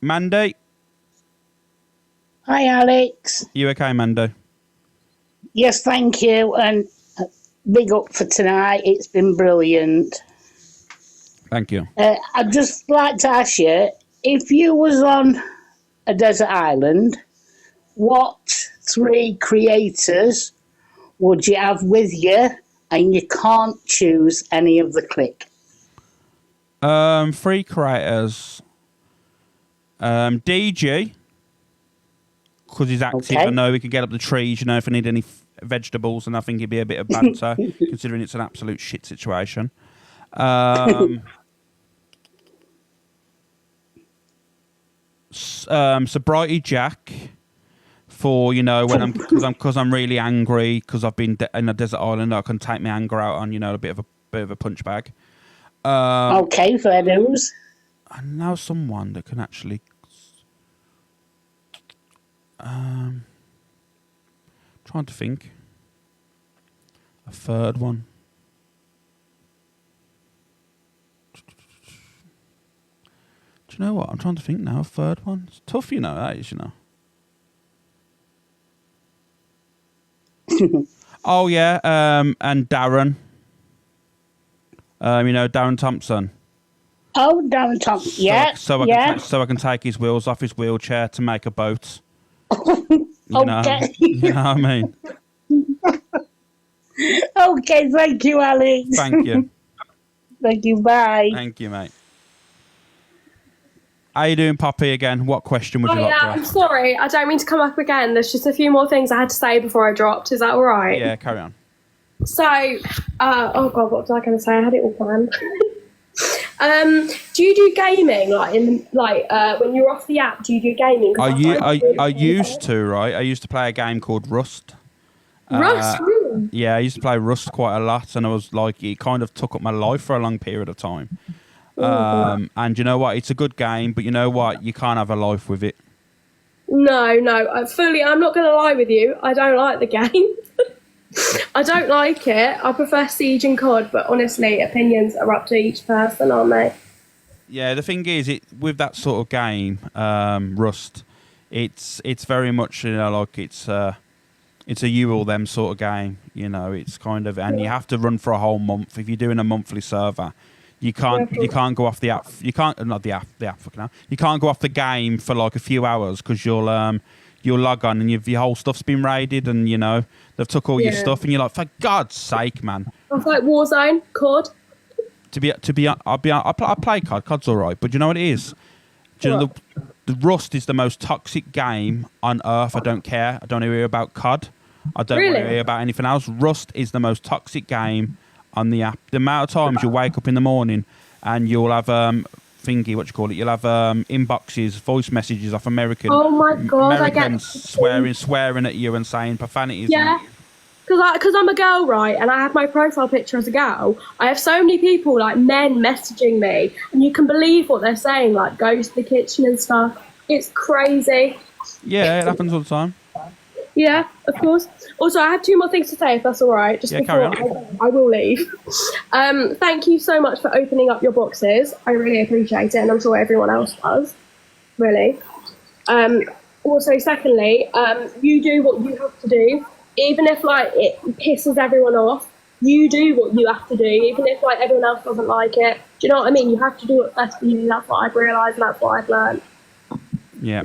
Mandy? Hi, Alex. You okay, Mandy? Yes, thank you. And big up for tonight. It's been brilliant. Thank you. I'd just like to ask you, if you was on a desert island, what 3 creators would you have with you and you can't choose any of the clique? 3 creators. DG, because he's active. Okay. I know we could get up the trees, you know, if I need any vegetables, and I think it'd be a bit of banter, considering it's an absolute shit situation. Sobriety Jack, for, you know, when because I'm really angry because I've been in a desert island, I can take my anger out on, you know, a bit of a punch bag. Okay, fair dues. I know someone that can actually. Trying to think. A third one. Do you know what? I'm trying to think now. A third one. It's tough, you know. That is, you know. Oh yeah. And Darren. You know, Darren Thompson. Oh, Darren Thompson. Yeah. So I can take his wheels off his wheelchair to make a boat. You know, Okay. you know what I mean? Okay, thank you, Alex. Thank you. Thank you, bye. Thank you, mate. How you doing, Poppy, again? What question would Oh you like yeah, to I'm ask? sorry. I don't mean to come up again. There's just a few more things I had to say before I dropped. Is that all right? Yeah, carry on. So, oh god, what was I going to say? I had it all planned. Do you do gaming when you're off the app? Do you do gaming? I used to, right? I used to play a game called Rust. Rust, really? Yeah, I used to play Rust quite a lot, and I was like, it kind of took up my life for a long period of time. And you know what? It's a good game, but you know what? You can't have a life with it. No, I'm not going to lie with you. I don't like the game. I don't like it. I prefer Siege and COD, but honestly, opinions are up to each person, aren't they? Yeah, the thing is, with that sort of game, Rust, it's very much, you know, like it's a you or them sort of game. You know, it's kind of, and you have to run for a whole month. If you're doing a monthly server, you can't go off the app. You can't not the app fucking hell. You can't go off the game for like a few hours because you'll log on and your whole stuff's been raided, and you know they've took all your stuff, and you're like, for God's sake, man. It's like Warzone, COD. I play COD. COD's all right, but you know what it is? Do you know the Rust is the most toxic game on earth. I don't care. I don't hear about COD. I don't want to hear about anything else. Rust is the most toxic game on the app. The amount of times you'll wake up in the morning and you'll have you'll have inboxes, voice messages off Oh my God, Americans swearing at you and saying profanities. Yeah. Because I'm a girl, right, and I have my profile picture as a girl, I have so many people, like men, messaging me, and you can believe what they're saying, like, go to the kitchen and stuff. It's crazy. Yeah, it happens all the time. Yeah, of course. Also, I have 2 more things to say, if that's all right, just before I will leave. Thank you so much for opening up your boxes. I really appreciate it, and I'm sure everyone else does, really. Also, secondly, you do what you have to do. Even if like it pisses everyone off, you do what you have to do. Even if like everyone else doesn't like it, do you know what I mean? You have to do what's best for you. That's what I've realised, and that's what I've learned. Yeah,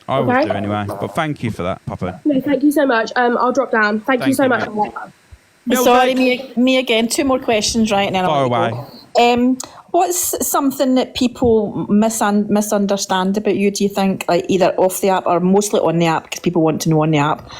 I always do anyway. But thank you for that, Papa. No, thank you so much. I'll drop down. Thank you so much. Sorry, me again. 2 more questions, right? And then Far I'll let you go. What's something that people misunderstand about you? Do you think, like either off the app or mostly on the app, because people want to know on the app?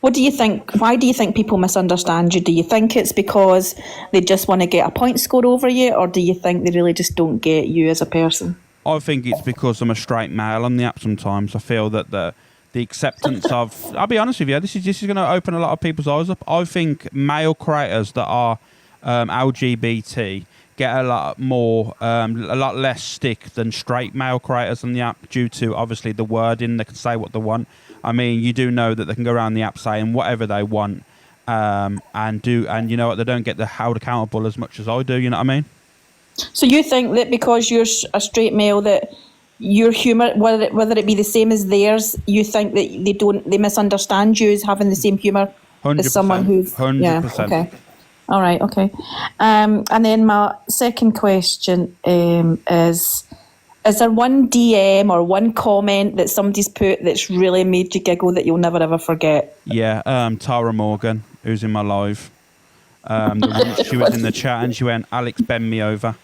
What do you think? Why do you think people misunderstand you? Do you think it's because they just want to get a point score over you, or do you think they really just don't get you as a person? I think it's because I'm a straight male on the app sometimes. I feel that the acceptance of... I'll be honest with you, this is going to open a lot of people's eyes up. I think male creators that are LGBT get a lot less stick than straight male creators on the app due to, obviously, the wording. They can say what they want. I mean, you do know that they can go around the app saying whatever they want, and you know what, they don't get held accountable as much as I do. You know what I mean? So you think that because you're a straight male, that your humour, whether it be the same as theirs, you think that they misunderstand you as having the same humour as someone who's 100%. Yeah, okay. All right, okay. And then my second question is there one DM or one comment that somebody's put that's really made you giggle that you'll never ever forget? Yeah, Tara Morgan, who's in my live. She was in the chat and she went, "Alex, bend me over."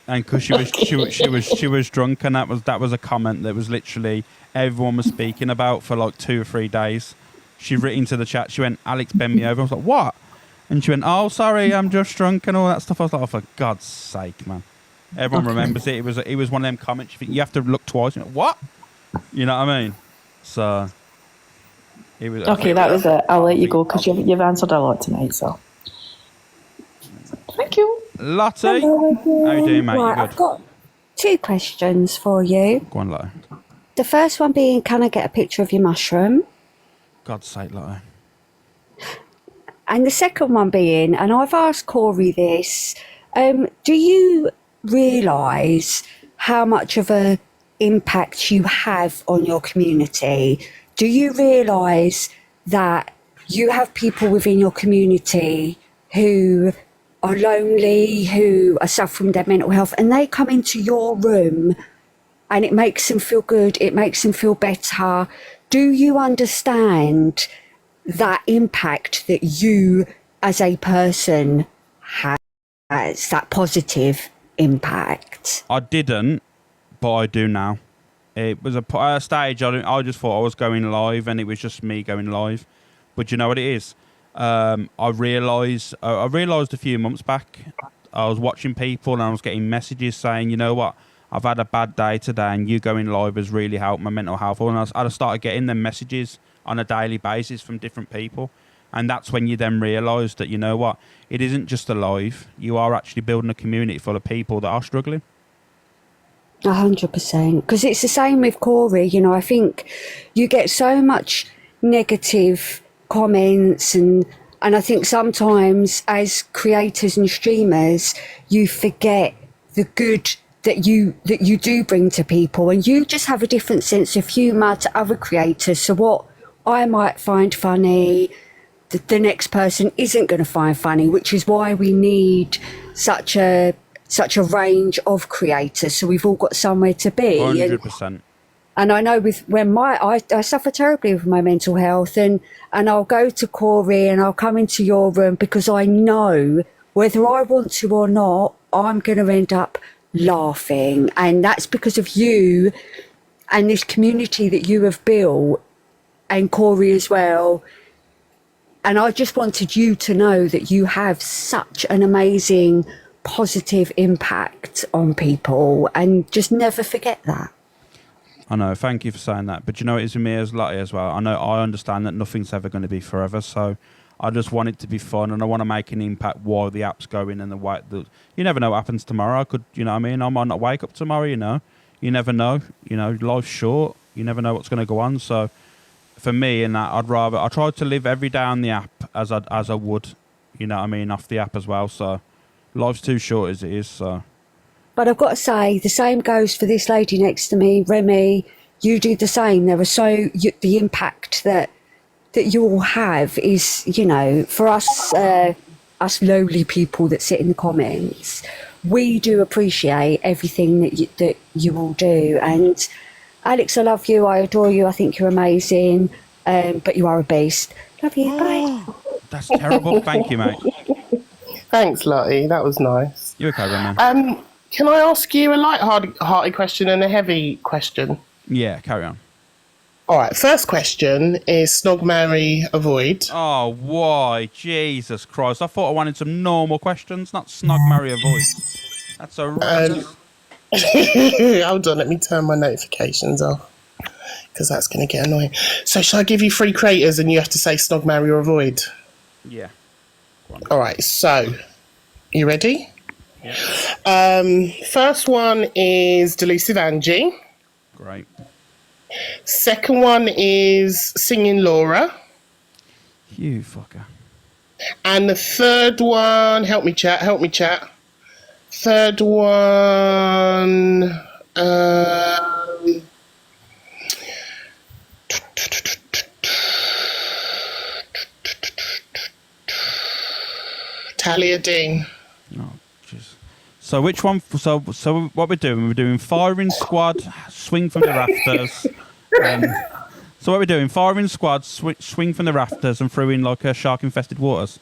And because she was drunk, and that was a comment that was literally everyone was speaking about for like 2 or 3 days. She written to the chat, she went, "Alex, bend me over." I was like, "What?" And she went, "Oh, sorry, I'm just drunk," and all that stuff. I was like, "Oh, for God's sake, man." Everyone remembers it. It was one of them comments. You have to look twice. You know, what? You know what I mean? So it was okay. That was it. I'll let you go because you've answered a lot tonight. So thank you, Lottie. How you doing, mate? Right, I've got 2 questions for you. Go on, Lottie. The first one being, can I get a picture of your mushroom? God's sake, Lottie. And the second one being, and I've asked Corey this, do you realise how much of a impact you have on your community? Do you realise that you have people within your community who are lonely, who are suffering their mental health, and they come into your room and it makes them feel good, it makes them feel better? Do you understand that impact that you as a person has, that positive impact? I didn't, but I do now. It was a stage I just thought I was going live, and it was just me going live. But you know what it is? I realised a few months back, I was watching people and I was getting messages saying, you know what, I've had a bad day today, and you going live has really helped my mental health. And I started getting them messages on a daily basis from different people. And that's when you then realise that, you know what, it isn't just a live. You are actually building a community full of people that are struggling. 100%. Because it's the same with Corey. You know, I think you get so much negative comments, and I think sometimes as creators and streamers, you forget the good that you do bring to people, and you just have a different sense of humour to other creators. So what I might find funny, the next person isn't going to find funny, which is why we need such a range of creators, so we've all got somewhere to be. 100%. And I know I suffer terribly with my mental health, and I'll go to Corey and I'll come into your room because I know whether I want to or not, I'm going to end up laughing. And that's because of you and this community that you have built, and Corey as well. And I just wanted you to know that you have such an amazing positive impact on people, and just never forget that. I know, thank you for saying that. But you know, it is with me as Lottie as well. I understand that nothing's ever going to be forever, so I just want it to be fun, and I want to make an impact while the app's going, and you never know what happens tomorrow. I could, you know what I mean? I might not wake up tomorrow, you know. You never know. You know, life's short. You never know what's going to go on. So for me, in that, I try to live every day on the app as I would, you know what I mean, off the app as well. So life's too short as it is, so. But I've got to say, the same goes for this lady next to me, Remy. You do the same. The impact that you all have is, you know, for us, us lowly people that sit in the comments, we do appreciate everything that you all do. And Alex, I love you. I adore you. I think you're amazing. But you are a beast. Love you. Bye. That's terrible. Thank you, mate. Thanks, Lottie. That was nice. You're okay, man. Can I ask you a light-hearted question and a heavy question? Yeah, carry on. All right, first question is snog, marry, avoid. Oh, why? Jesus Christ. I thought I wanted some normal questions, not snog, marry, avoid. That's a Hold on, let me turn my notifications off, because that's going to get annoying. So shall I give you 3 creators and you have to say snog, marry, or avoid? Yeah. All right, so you ready? Yeah. First one is Delusive Angie. Great. Second one is Singing Laura. You fucker. And the third one, help me chat. Third one, Talia Dean. Oh, jeez. So which one? So what we're doing? We're doing Firing Squad, Swing from the Rafters. So what we're doing? Firing Squad, swing from the rafters, and throw in like a shark-infested waters.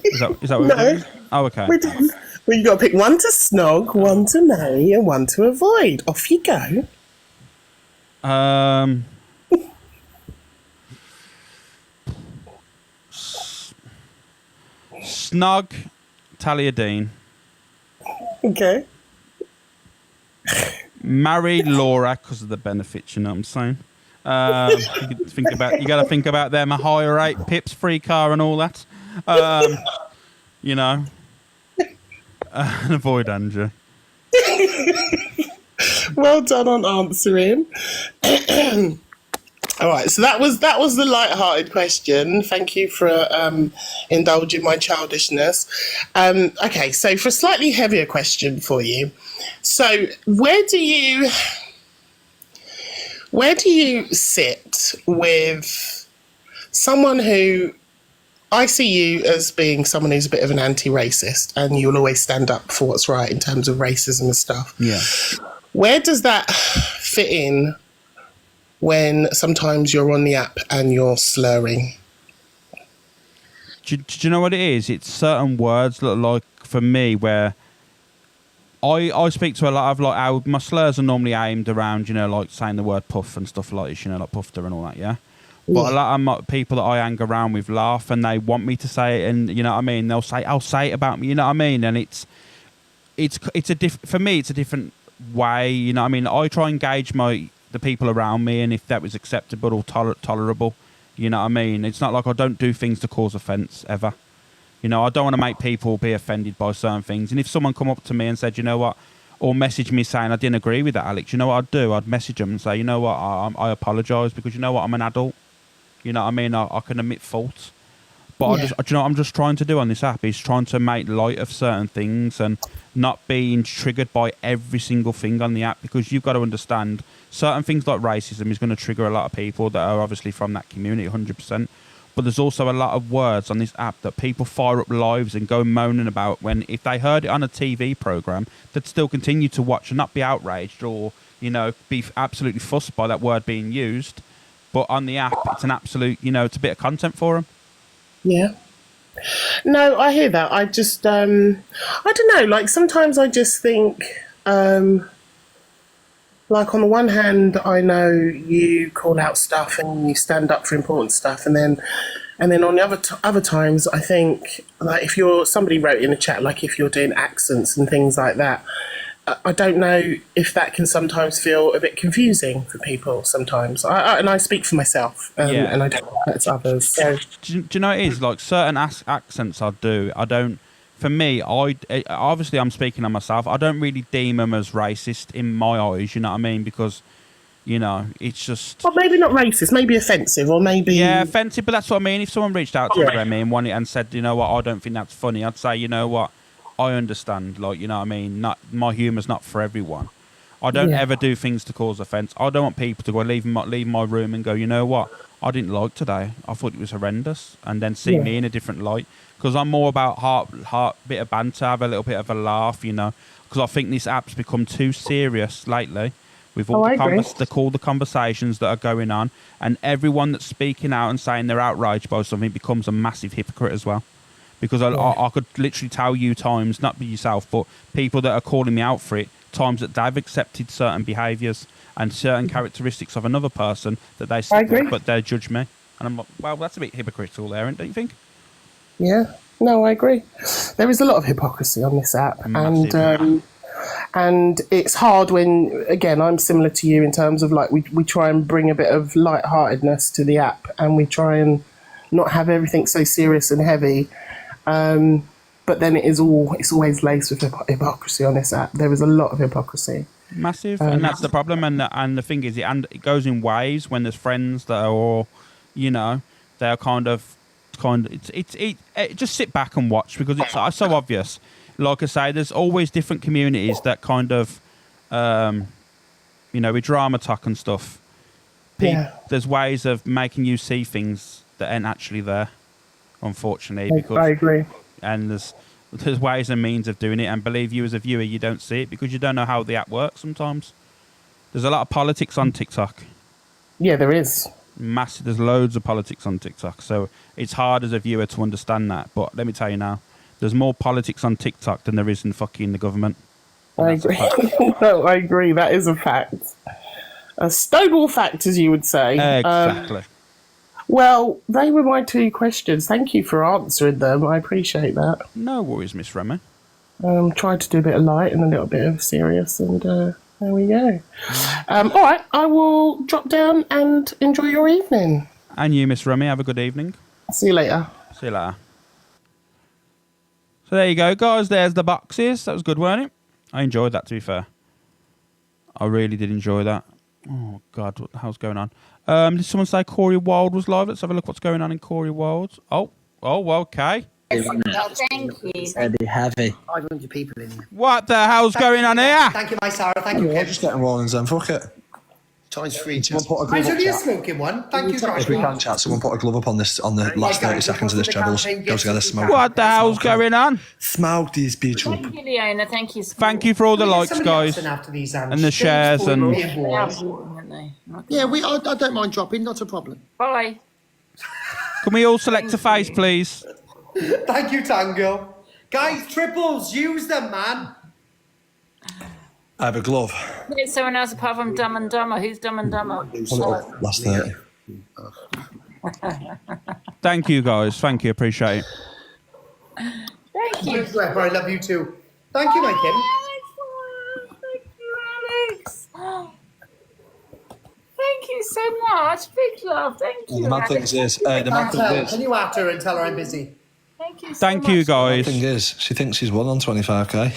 Is that what we're doing? Oh, okay. Well, you got to pick one to snog, one to marry, and one to avoid. Off you go. Snog, Talia Dean. Okay. Marry Laura because of the benefits. You know what I'm saying? You got to think about them. A higher rate, pips, free car, and all that. You know. And avoid Andrew. Well done on answering. All right, so that was the light-hearted question. Thank you for indulging my childishness. Okay, so for a slightly heavier question for you, so where do you sit with someone who, I see you as being someone who's a bit of an anti-racist, and you'll always stand up for what's right in terms of racism and stuff. Yeah. Where does that fit in when sometimes you're on the app and you're slurring? Do you know what it is? It's certain words that, like, for me, where I speak to a lot of, like, my slurs are normally aimed around, you know, like saying the word puff and stuff like this, you know, like puffter and all that, yeah? But a lot of my people that I hang around with laugh, and they want me to say it, and you know what I mean. They'll say, "I'll say it about me," you know what I mean. And it's for me, it's a different way, you know what I mean. I try and gauge the people around me, and if that was acceptable or tolerable, you know what I mean. It's not like I don't do things to cause offence ever. You know, I don't want to make people be offended by certain things. And if someone come up to me and said, you know what, or message me saying I didn't agree with that, Alex, you know what I'd do? I'd message them and say, you know what, I apologise, because you know what, I'm an adult. You know what I mean? I can admit fault. But I'm just trying to do on this app is trying to make light of certain things and not being triggered by every single thing on the app, because you've got to understand certain things like racism is going to trigger a lot of people that are obviously from that community 100%. But there's also a lot of words on this app that people fire up lives and go moaning about, when if they heard it on a TV programme, they'd still continue to watch and not be outraged or, you know, be absolutely fussed by that word being used. But on the app, it's an absolute, you know, it's a bit of content for them. Yeah. No, I hear that. I just, I don't know, like sometimes I just think, like on the one hand, I know you call out stuff and you stand up for important stuff, and then And then on the other times, I think, like, if somebody wrote in the chat, like if you're doing accents and things like that, I don't know if that can sometimes feel a bit confusing for people sometimes. And I speak for myself, and I don't know if that's others. So. Do you know what it is? Like certain accents I do, I don't. For me, obviously I'm speaking on myself. I don't really deem them as racist in my eyes. You know what I mean? Because, you know, it's just. Well, maybe not racist, maybe offensive, or maybe. Yeah, offensive. But that's what I mean. If someone reached out to me and said, you know what, I don't think that's funny, I'd say, you know what, I understand. Like, you know what I mean? My humour's not for everyone. I don't ever do things to cause offence. I don't want people to go leave my room and go, you know what, I didn't like today. I thought it was horrendous, and then see me in a different light. Because I'm more about heart, bit of banter, have a little bit of a laugh, you know. Because I think this app's become too serious lately with all the conversations that are going on, and everyone that's speaking out and saying they're outraged by something becomes a massive hypocrite as well. Because I could literally tell you times, not be yourself, but people that are calling me out for it, times that they've accepted certain behaviours and certain characteristics of another person that they see, but they judge me. And I'm like, well, that's a bit hypocritical there, don't you think? Yeah, no, I agree. There is a lot of hypocrisy on this app, and it's hard when, again, I'm similar to you in terms of like we try and bring a bit of lightheartedness to the app, and we try and not have everything so serious and heavy. But then it's always laced with hypocrisy on this app. There is a lot of hypocrisy. Massive, and that's the problem. And the thing is, it goes in waves when there's friends that are all, you know, they're kind of just sit back and watch, because it's so obvious. Like I say, there's always different communities that kind of, you know, with drama talk and stuff. There's ways of making you see things that ain't actually there, unfortunately. Because I agree. And there's ways and means of doing it, and believe you, as a viewer, you don't see it because you don't know how the app works sometimes. There's a lot of politics on TikTok. Yeah, there is. Massive. There's loads of politics on TikTok, so it's hard as a viewer to understand that. But let me tell you now, there's more politics on TikTok than there is in fucking the government. I agree. No, I agree. That is a fact. A stonewall fact, as you would say. Exactly. Well, they were my 2 questions. Thank you for answering them. I appreciate that. No worries, Miss Remy. Tried to do a bit of light and a little bit of serious, and there we go. All right, I will drop down and enjoy your evening. And you, Miss Remy, have a good evening. See you later. See you later. So there you go, guys. There's the boxes. That was good, weren't it? I enjoyed that, to be fair. I really did enjoy that. Oh, God, what the hell's going on? Did someone say Corey Wild was live? Let's have a look what's going on in Corey Wild. Oh, okay. Thank you. Heavy, heavy. 500 people in here. What the hell's going on here? Thank you, my Sarah. Thank you. Just getting rolling then, fuck it. Times 3. Someone put a glove I'm up, only a chat. smoking one. Thank you, If we can chat, someone put a glove up on the last 30 seconds of this Trebles. Go together, smoke. What the hell's going on? Smoke these beach up. Thank you, Leona. Thank you. Thank you for all the likes, guys, and the shares and. Yeah, I don't mind dropping. Not a problem. Bye. Can we all select a face, please? Thank you, Tango. Guys, triples, use them, man. I have a glove. There's someone else apart from Dumb and Dumber. Who's Dumb and Dumber? Last 30. Thank you, guys. Thank you. Appreciate it. Thank you. I love you too. Thank you, my Kim. Thank you, Alex. Thank you so much. Big love. Thank you. The mad thing is, Can you at her and tell her I'm busy? Thank you so Thank you, guys. The thing is, she thinks she's won on 25k.